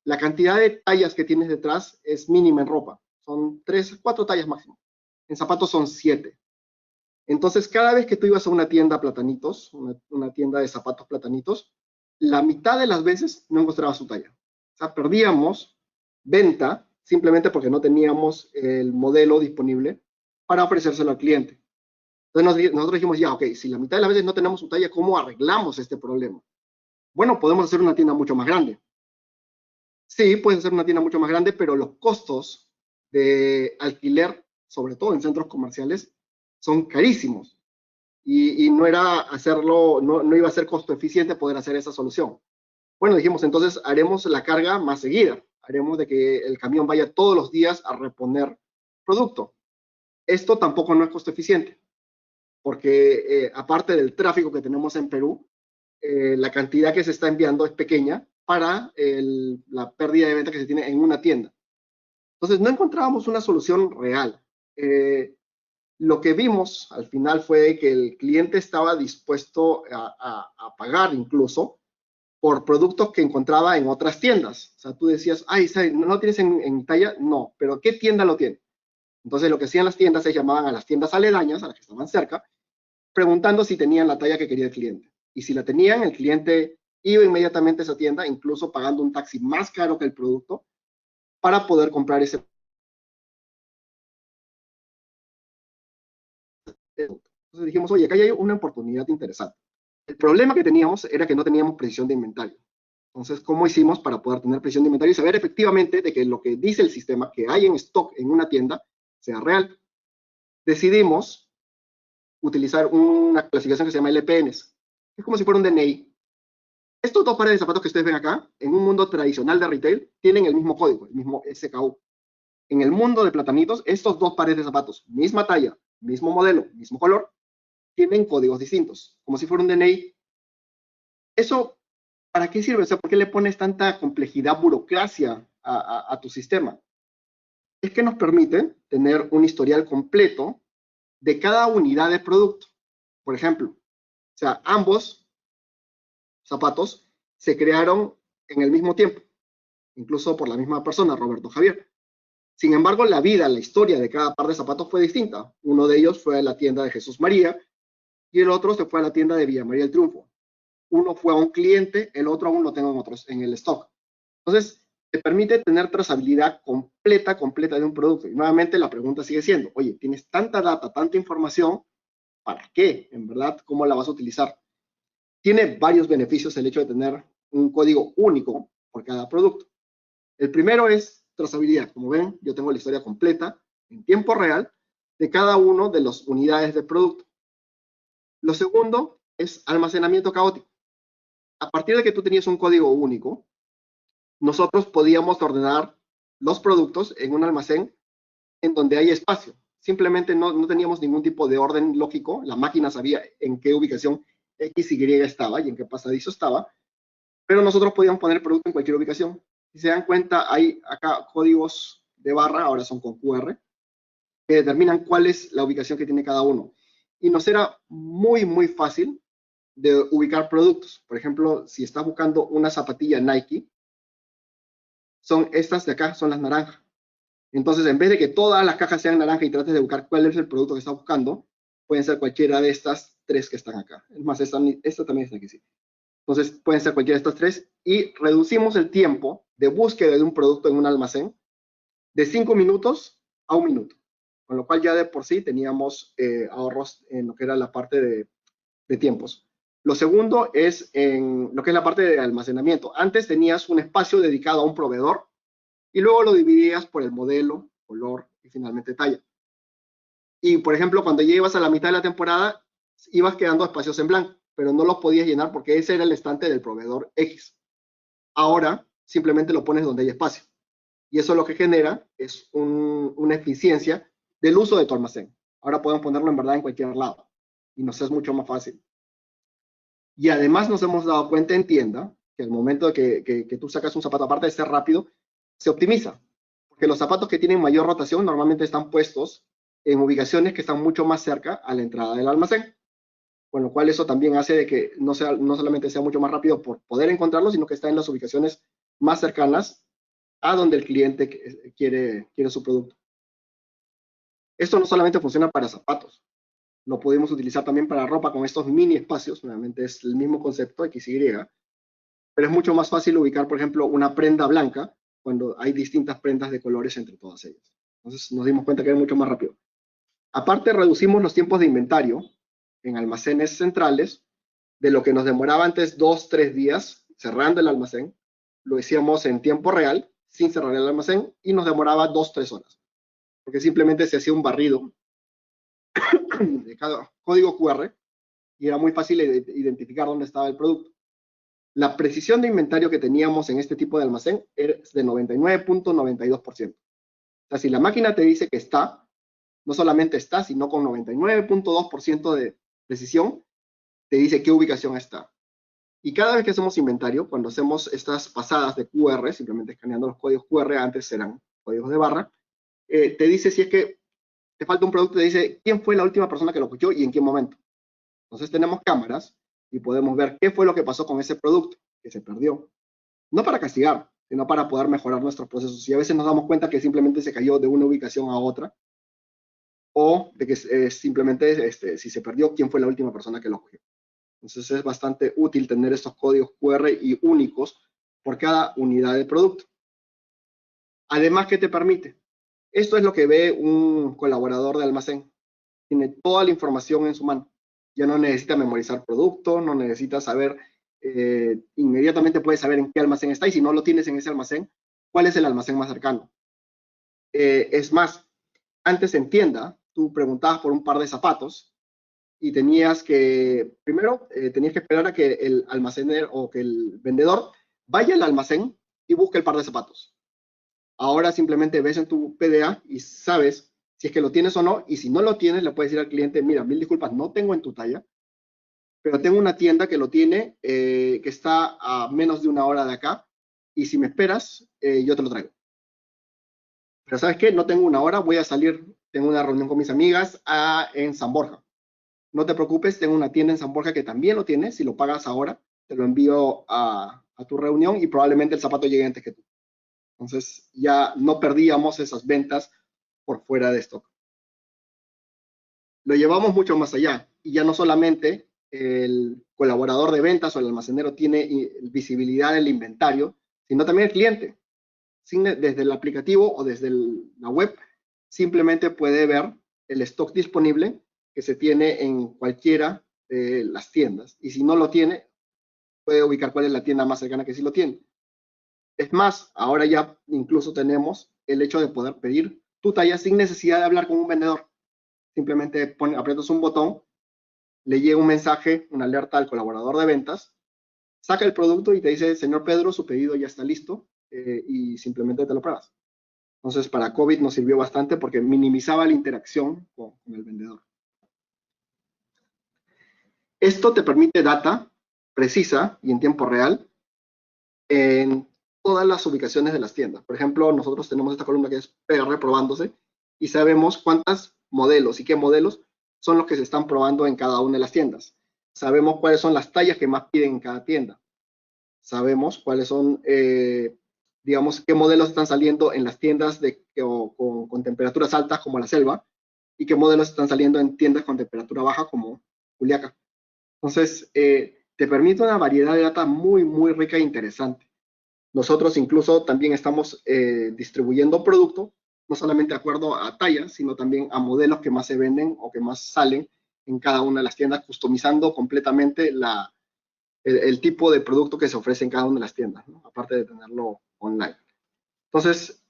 la cantidad de tallas que tienes detrás es mínima en ropa. Son 3, 4 tallas máximo. En zapatos son 7. Entonces, cada vez que tú ibas a una tienda platanitos, una tienda de zapatos platanitos, la mitad de las veces no encontrabas su talla. O sea, perdíamos venta simplemente porque no teníamos el modelo disponible para ofrecérselo al cliente. Entonces nosotros dijimos, ya, ok, si la mitad de las veces no tenemos su talla, ¿cómo arreglamos este problema? Bueno, podemos hacer una tienda mucho más grande. Sí, puedes hacer una tienda mucho más grande, pero los costos de alquiler, sobre todo en centros comerciales, son carísimos. Y no era hacerlo, no iba a ser costo eficiente poder hacer esa solución. Bueno, dijimos, entonces haremos la carga más seguida. Haremos de que el camión vaya todos los días a reponer producto. Esto tampoco no es costo eficiente, porque aparte del tráfico que tenemos en Perú, la cantidad que se está enviando es pequeña para la pérdida de venta que se tiene en una tienda. Entonces, no encontrábamos una solución real. Lo que vimos al final fue que el cliente estaba dispuesto a pagar incluso por productos que encontraba en otras tiendas. O sea, tú decías, ay, ¿no lo tienes en talla? No, pero ¿qué tienda lo tiene? Entonces, lo que hacían las tiendas es llamaban a las tiendas aledañas, a las que estaban cerca, preguntando si tenían la talla que quería el cliente. Y si la tenían, el cliente iba inmediatamente a esa tienda, incluso pagando un taxi más caro que el producto, para poder comprar ese producto. Entonces dijimos, oye, acá hay una oportunidad interesante. El problema que teníamos era que no teníamos precisión de inventario. Entonces, ¿cómo hicimos para poder tener precisión de inventario y saber efectivamente de que lo que dice el sistema que hay en stock en una tienda sea real? Decidimos utilizar una clasificación que se llama LPNs. Es como si fuera un DNI. Estos 2 pares de zapatos que ustedes ven acá, en un mundo tradicional de retail, tienen el mismo código, el mismo SKU. En el mundo de platanitos, estos 2 pares de zapatos, misma talla, mismo modelo, mismo color, tienen códigos distintos, como si fuera un DNI. ¿Eso para qué sirve? O sea, ¿por qué le pones tanta complejidad, burocracia a tu sistema? Es que nos permite tener un historial completo de cada unidad de producto. Por ejemplo, o sea, ambos zapatos se crearon en el mismo tiempo, incluso por la misma persona, Roberto Javier. Sin embargo, la vida, la historia de cada par de zapatos fue distinta. Uno de ellos fue a la tienda de Jesús María y el otro se fue a la tienda de Villa María del Triunfo. Uno fue a un cliente, el otro aún lo tengo en el stock. Entonces, te permite tener trazabilidad completa de un producto. Y nuevamente la pregunta sigue siendo, oye, tienes tanta data, tanta información, ¿para qué? En verdad, ¿cómo la vas a utilizar? Tiene varios beneficios el hecho de tener un código único por cada producto. El primero es trazabilidad. Como ven, yo tengo la historia completa en tiempo real de cada uno de las unidades del producto. Lo segundo es almacenamiento caótico. A partir de que tú tenías un código único, nosotros podíamos ordenar los productos en un almacén en donde hay espacio. Simplemente no teníamos ningún tipo de orden lógico. La máquina sabía en qué ubicación X, Y estaba y en qué pasadizo estaba, pero nosotros podíamos poner el producto en cualquier ubicación. Si se dan cuenta, hay acá códigos de barra, ahora son con QR, que determinan cuál es la ubicación que tiene cada uno. Y nos era muy fácil de ubicar productos. Por ejemplo, si estás buscando una zapatilla Nike, son estas de acá, son las naranjas. Entonces, en vez de que todas las cajas sean naranja y trates de buscar cuál es el producto que estás buscando, pueden ser cualquiera de estas 3 que están acá. Es más, esta también está aquí, sí. Entonces, pueden ser cualquiera de estas 3 y reducimos el tiempo de búsqueda de un producto en un almacén de 5 minutos a 1 minuto. Con lo cual ya de por sí teníamos ahorros en lo que era la parte de tiempos. Lo segundo es en lo que es la parte de almacenamiento. Antes tenías un espacio dedicado a un proveedor y luego lo dividías por el modelo color y finalmente talla. Y, por ejemplo, cuando ya ibas a la mitad de la temporada, ibas quedando espacios en blanco, pero no los podías llenar porque ese era el estante del proveedor X. Ahora, simplemente lo pones donde hay espacio. Y eso lo que genera es una eficiencia del uso de tu almacén. Ahora podemos ponerlo en verdad en cualquier lado y nos es mucho más fácil. Y además nos hemos dado cuenta en tienda que al momento de que tú sacas un zapato, aparte de ser rápido, se optimiza. Porque los zapatos que tienen mayor rotación normalmente están puestos en ubicaciones que están mucho más cerca a la entrada del almacén. Con lo cual eso también hace de que no solamente sea mucho más rápido por poder encontrarlo, sino que está en las ubicaciones más cercanas a donde el cliente quiere su producto. Esto no solamente funciona para zapatos, lo podemos utilizar también para ropa con estos mini espacios, nuevamente es el mismo concepto, XY, pero es mucho más fácil ubicar, por ejemplo, una prenda blanca cuando hay distintas prendas de colores entre todas ellas. Entonces nos dimos cuenta que era mucho más rápido. Aparte, reducimos los tiempos de inventario en almacenes centrales de lo que nos demoraba antes 2-3 días cerrando el almacén, lo hacíamos en tiempo real, sin cerrar el almacén, y nos demoraba 2-3 horas, porque simplemente se hacía un barrido de cada código QR y era muy fácil identificar dónde estaba el producto. La precisión de inventario que teníamos en este tipo de almacén es de 99.92%. O sea, si la máquina te dice que está, no solamente está, sino con 99.2% de precisión, te dice qué ubicación está. Y cada vez que hacemos inventario, cuando hacemos estas pasadas de QR, simplemente escaneando los códigos QR, antes eran códigos de barra, te dice si es que te falta un producto, te dice quién fue la última persona que lo cogió y en qué momento. Entonces tenemos cámaras y podemos ver qué fue lo que pasó con ese producto que se perdió. No para castigar, sino para poder mejorar nuestros procesos. Y a veces nos damos cuenta que simplemente se cayó de una ubicación a otra, o de que simplemente si se perdió, quién fue la última persona que lo cogió. Entonces es bastante útil tener estos códigos QR y únicos por cada unidad de producto. Además, ¿qué te permite? Esto es lo que ve un colaborador de almacén. Tiene toda la información en su mano. Ya no necesita memorizar producto, no necesita saber, inmediatamente puede saber en qué almacén está, y si no lo tienes en ese almacén, ¿cuál es el almacén más cercano? Es más, antes en tienda, tú preguntabas por un par de zapatos y tenías que, primero, tenías que esperar a que el almacenero o que el vendedor vaya al almacén y busque el par de zapatos. Ahora simplemente ves en tu PDA y sabes si es que lo tienes o no, y si no lo tienes, le puedes decir al cliente, mira, mil disculpas, no tengo en tu talla, pero tengo una tienda que lo tiene, que está a menos de 1 hora de acá, y si me esperas, yo te lo traigo. Pero ¿sabes qué? No tengo 1 hora, voy a salir, tengo una reunión con mis amigas en San Borja. No te preocupes, tengo una tienda en San Borja que también lo tiene, si lo pagas ahora, te lo envío a tu reunión y probablemente el zapato llegue antes que tú. Entonces ya no perdíamos esas ventas por fuera de stock. Lo llevamos mucho más allá y ya no solamente el colaborador de ventas o el almacenero tiene visibilidad del inventario, sino también el cliente. Desde el aplicativo o desde la web, simplemente puede ver el stock disponible que se tiene en cualquiera de las tiendas. Y si no lo tiene, puede ubicar cuál es la tienda más cercana que sí lo tiene. Es más, ahora ya incluso tenemos el hecho de poder pedir tu talla sin necesidad de hablar con un vendedor. Simplemente aprietas un botón, le llega un mensaje, una alerta al colaborador de ventas, saca el producto y te dice, señor Pedro, su pedido ya está listo, y simplemente te lo pruebas. Entonces, para COVID nos sirvió bastante porque minimizaba la interacción con el vendedor. Esto te permite data precisa y en tiempo real en todas las ubicaciones de las tiendas. Por ejemplo, nosotros tenemos esta columna que es PR probándose y sabemos cuántos modelos y qué modelos son los que se están probando en cada una de las tiendas. Sabemos cuáles son las tallas que más piden en cada tienda. Sabemos cuáles son, digamos, qué modelos están saliendo en las tiendas con temperaturas altas como la Selva y qué modelos están saliendo en tiendas con temperatura baja como Juliaca. Entonces, te permite una variedad de data muy, muy rica e interesante. Nosotros incluso también estamos distribuyendo producto, no solamente de acuerdo a tallas, sino también a modelos que más se venden o que más salen en cada una de las tiendas, customizando completamente el tipo de producto que se ofrece en cada una de las tiendas, ¿no? Aparte de tenerlo online. Entonces,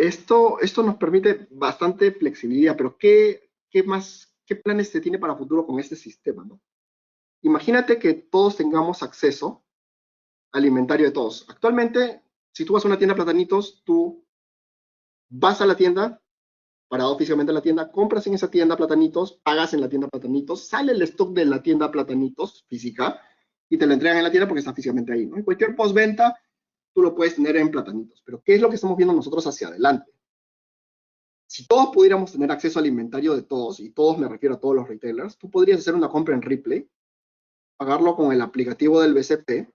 Esto nos permite bastante flexibilidad, pero ¿qué planes se tiene para futuro con este sistema, ¿no? Imagínate que todos tengamos acceso al inventario de todos. Actualmente, si tú vas a una tienda de platanitos, tú vas a la tienda, parado físicamente en la tienda, compras en esa tienda platanitos, pagas en la tienda platanitos, sale el stock de la tienda platanitos física y te lo entregan en la tienda porque está físicamente ahí, ¿no? Y cualquier postventa tú lo puedes tener en platanitos. Pero ¿qué es lo que estamos viendo nosotros hacia adelante? Si todos pudiéramos tener acceso al inventario de todos, y todos me refiero a todos los retailers, tú podrías hacer una compra en Ripley, pagarlo con el aplicativo del BCP,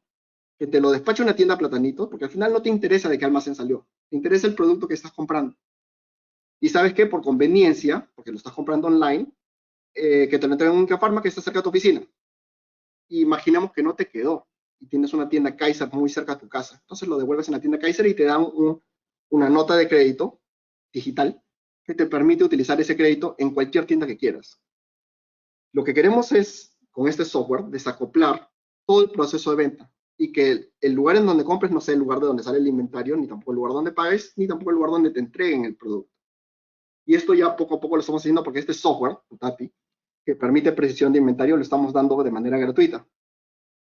que te lo despache una tienda platanitos, porque al final no te interesa de qué almacén salió, te interesa el producto que estás comprando. Y sabes que por conveniencia, porque lo estás comprando online, que te lo entreguen en un Cafarma que está cerca de tu oficina. Y imaginamos que no te quedó y tienes una tienda Kaiser muy cerca de tu casa. Entonces lo devuelves en la tienda Kaiser y te dan una nota de crédito digital que te permite utilizar ese crédito en cualquier tienda que quieras. Lo que queremos es, con este software, desacoplar todo el proceso de venta y que el lugar en donde compres no sea el lugar de donde sale el inventario, ni tampoco el lugar donde pagues, ni tampoco el lugar donde te entreguen el producto. Y esto ya poco a poco lo estamos haciendo porque este software, Putati, que permite precisión de inventario, lo estamos dando de manera gratuita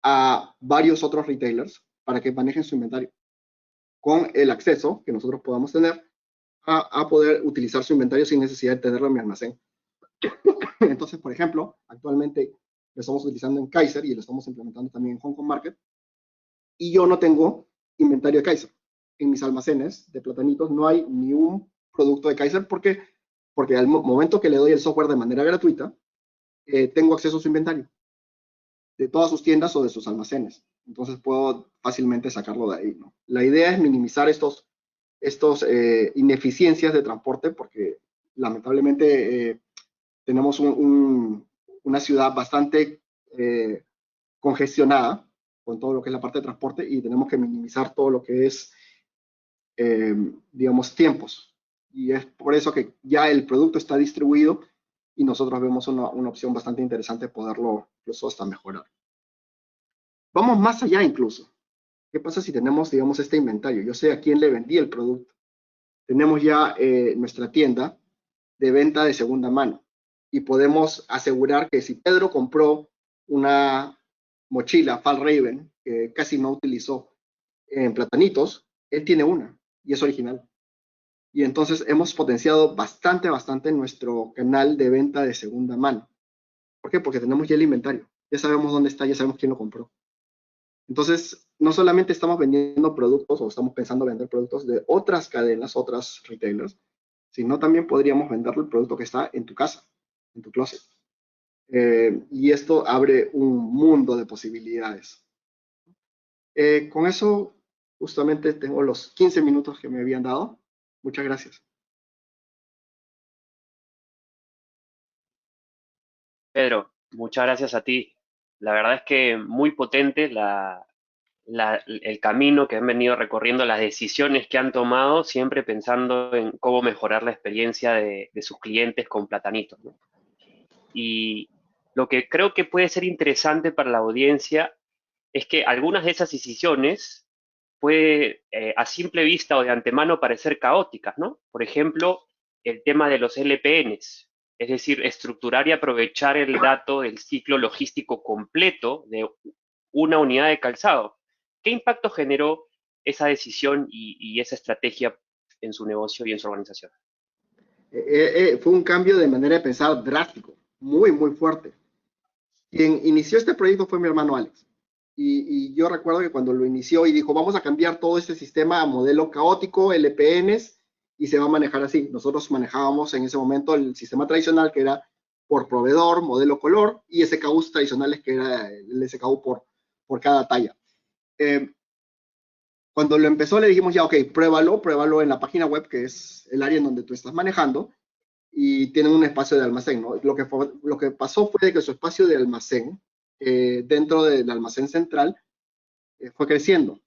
a varios otros retailers para que manejen su inventario, con el acceso que nosotros podamos tener a poder utilizar su inventario sin necesidad de tenerlo en mi almacén. Entonces, por ejemplo, actualmente lo estamos utilizando en Kaiser y lo estamos implementando también en Hong Kong Market, y yo no tengo inventario de Kaiser. En mis almacenes de platanitos no hay ni un producto de Kaiser porque al momento que le doy el software de manera gratuita, tengo acceso a su inventario de todas sus tiendas o de sus almacenes. Entonces puedo fácilmente sacarlo de ahí, ¿no? La idea es minimizar estos ineficiencias de transporte porque lamentablemente tenemos una ciudad bastante congestionada con todo lo que es la parte de transporte y tenemos que minimizar todo lo que es, digamos, tiempos. Y es por eso que ya el producto está distribuido y nosotros vemos una opción bastante interesante poderlo incluso hasta mejorar. Vamos más allá incluso. ¿Qué pasa si tenemos, digamos, este inventario? Yo sé a quién le vendí el producto. Tenemos ya nuestra tienda de venta de segunda mano y podemos asegurar que si Pedro compró una mochila Fjällräven que casi no utilizó en platanitos, él tiene una y es original. Y entonces hemos potenciado bastante nuestro canal de venta de segunda mano. ¿Por qué? Porque tenemos ya el inventario. Ya sabemos dónde está, ya sabemos quién lo compró. Entonces, no solamente estamos vendiendo productos o estamos pensando vender productos de otras cadenas, otras retailers, sino también podríamos vender el producto que está en tu casa, en tu closet. Y esto abre un mundo de posibilidades. Con eso, justamente tengo los 15 minutos que me habían dado. Muchas gracias. Pedro, muchas gracias a ti. La verdad es que muy potente el camino que han venido recorriendo, las decisiones que han tomado, siempre pensando en cómo mejorar la experiencia de sus clientes con platanitos, ¿no? Y lo que creo que puede ser interesante para la audiencia es que algunas de esas decisiones puede a simple vista o de antemano parecer caóticas, ¿no? Por ejemplo, el tema de los LPNs, es decir, estructurar y aprovechar el dato del ciclo logístico completo de una unidad de calzado. ¿Qué impacto generó esa decisión y esa estrategia en su negocio y en su organización? Fue un cambio de manera de pensar drástico, muy fuerte. Quien inició este proyecto fue mi hermano Alex. Y yo recuerdo que cuando lo inició y dijo, vamos a cambiar todo este sistema a modelo caótico, LPNs, y se va a manejar así. Nosotros manejábamos en ese momento el sistema tradicional, que era por proveedor, modelo color, y SKUs tradicionales, que era el SKU por cada talla. Cuando lo empezó le dijimos, ya, ok, pruébalo en la página web, que es el área en donde tú estás manejando, y tienen un espacio de almacén, ¿no? Lo que pasó fue que su espacio de almacén, dentro del almacén central, fue creciendo.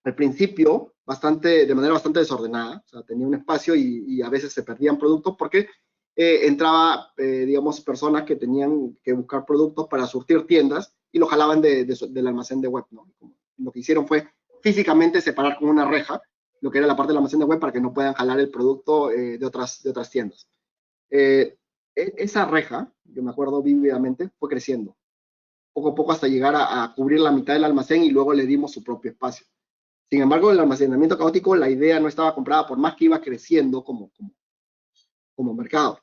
Al principio, de manera bastante desordenada, o sea, tenía un espacio y a veces se perdían productos porque entraba, digamos, personas que tenían que buscar productos para surtir tiendas y lo jalaban del almacén de web, ¿no? Lo que hicieron fue físicamente separar con una reja lo que era la parte del almacén de web para que no puedan jalar el producto de otras tiendas. Esa reja, yo me acuerdo vívidamente, fue creciendo, poco a poco hasta llegar a cubrir la mitad del almacén y luego le dimos su propio espacio. Sin embargo, el almacenamiento caótico, la idea no estaba comprada por más que iba creciendo como mercado.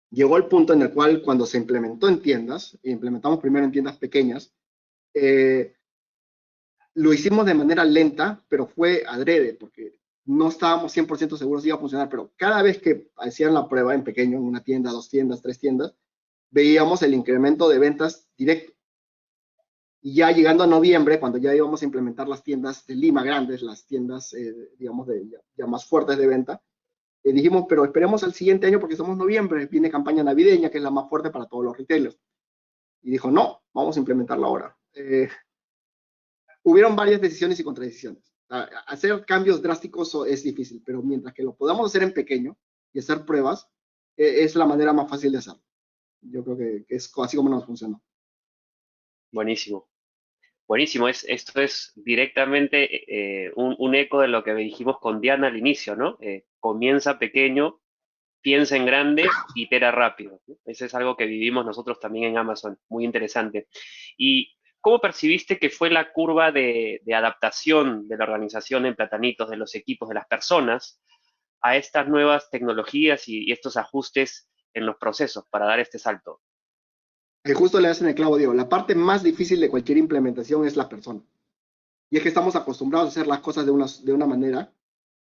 Llegó el punto en el cual cuando se implementó en tiendas, implementamos primero en tiendas pequeñas, lo hicimos de manera lenta, pero fue adrede, porque no estábamos 100% seguros si iba a funcionar, pero cada vez que hacían la prueba en pequeño, en una tienda, 2 tiendas, 3 tiendas, veíamos el incremento de ventas directo. Y ya llegando a noviembre, cuando ya íbamos a implementar las tiendas de Lima grandes, las tiendas, digamos, ya más fuertes de venta, dijimos, pero esperemos al siguiente año porque estamos en noviembre, viene campaña navideña, que es la más fuerte para todos los retailers. Y dijo, no, vamos a implementarla ahora. Hubieron varias decisiones y contradecisiones. Hacer cambios drásticos es difícil, pero mientras que lo podamos hacer en pequeño y hacer pruebas, es la manera más fácil de hacerlo. Yo creo que es así como nos funcionó. Buenísimo. Buenísimo, esto es directamente un eco de lo que dijimos con Diana al inicio, ¿no? Comienza pequeño, piensa en grande, itera rápido, ¿no? Eso es algo que vivimos nosotros también en Amazon, muy interesante. ¿Y cómo percibiste que fue la curva de adaptación de la organización en Platanitos, de los equipos, de las personas, a estas nuevas tecnologías y estos ajustes en los procesos para dar este salto? Justo le hacen el clavo, Diego. La parte más difícil de cualquier implementación es la persona. Y es que estamos acostumbrados a hacer las cosas de una manera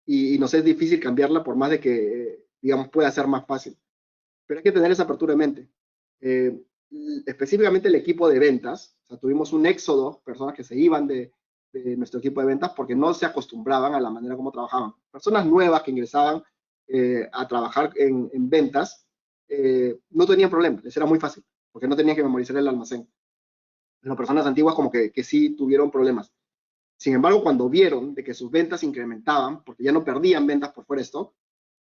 y nos es difícil cambiarla por más de que, digamos, pueda ser más fácil. Pero hay que tener esa apertura en mente. Específicamente el equipo de ventas, o sea, tuvimos un éxodo, personas que se iban de nuestro equipo de ventas porque no se acostumbraban a la manera como trabajaban. Personas nuevas que ingresaban a trabajar en ventas no tenían problema, les era muy fácil, porque no tenían que memorizar el almacén. Las personas antiguas como que sí tuvieron problemas. Sin embargo, cuando vieron de que sus ventas incrementaban, porque ya no perdían ventas por fuera de stock,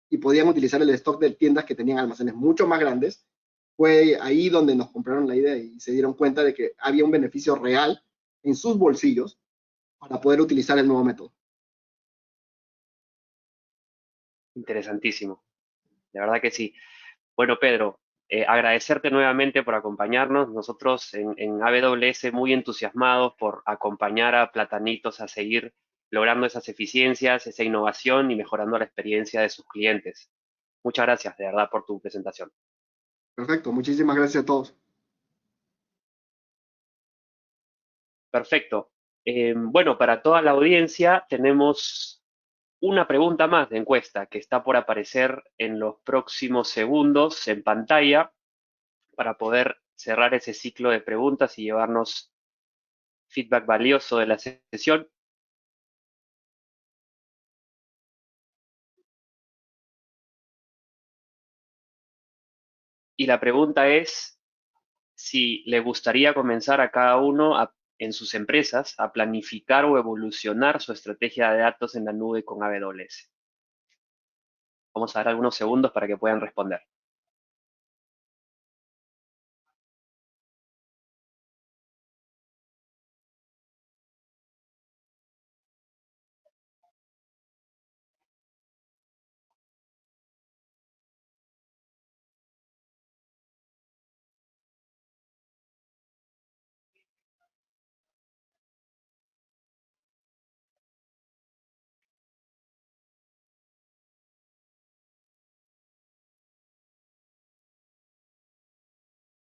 y podían utilizar el stock de tiendas que tenían almacenes mucho más grandes, fue ahí donde nos compraron la idea y se dieron cuenta de que había un beneficio real en sus bolsillos para poder utilizar el nuevo método. Interesantísimo, la verdad que sí. Bueno, Pedro, agradecerte nuevamente por acompañarnos. Nosotros en AWS muy entusiasmados por acompañar a Platanitos a seguir logrando esas eficiencias, esa innovación y mejorando la experiencia de sus clientes. Muchas gracias, de verdad, por tu presentación. Perfecto, muchísimas gracias a todos. Perfecto. Bueno, para toda la audiencia tenemos una pregunta más de encuesta que está por aparecer en los próximos segundos en pantalla para poder cerrar ese ciclo de preguntas y llevarnos feedback valioso de la sesión. Y la pregunta es si le gustaría comenzar a cada uno en sus empresas a planificar o evolucionar su estrategia de datos en la nube con AWS. Vamos a dar algunos segundos para que puedan responder.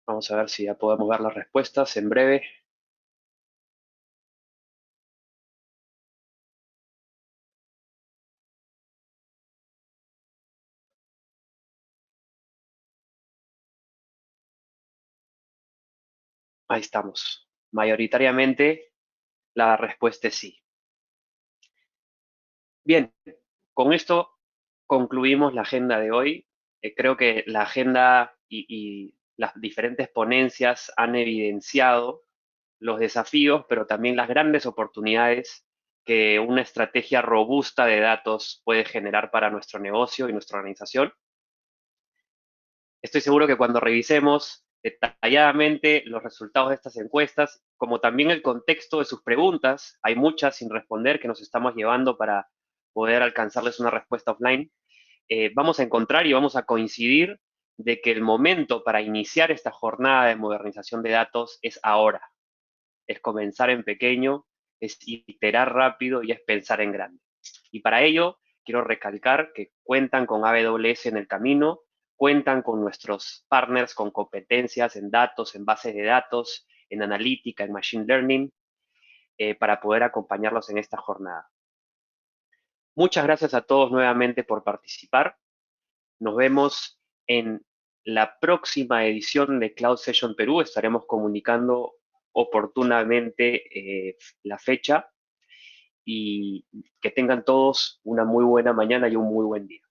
Vamos a ver si ya podemos ver las respuestas en breve. Ahí estamos. Mayoritariamente la respuesta es sí. Bien, con esto concluimos la agenda de hoy. Creo que la agenda y las diferentes ponencias han evidenciado los desafíos, pero también las grandes oportunidades que una estrategia robusta de datos puede generar para nuestro negocio y nuestra organización. Estoy seguro que cuando revisemos detalladamente los resultados de estas encuestas, como también el contexto de sus preguntas, hay muchas sin responder que nos estamos llevando para poder alcanzarles una respuesta offline, vamos a encontrar y vamos a coincidir de que el momento para iniciar esta jornada de modernización de datos es ahora. Es comenzar en pequeño, es iterar rápido y es pensar en grande. Y para ello, quiero recalcar que cuentan con AWS en el camino, cuentan con nuestros partners con competencias en datos, en bases de datos, en analítica, en machine learning, para poder acompañarlos en esta jornada. Muchas gracias a todos nuevamente por participar. Nos vemos en la próxima edición de Cloud Session Perú. Estaremos comunicando oportunamente la fecha y que tengan todos una muy buena mañana y un muy buen día.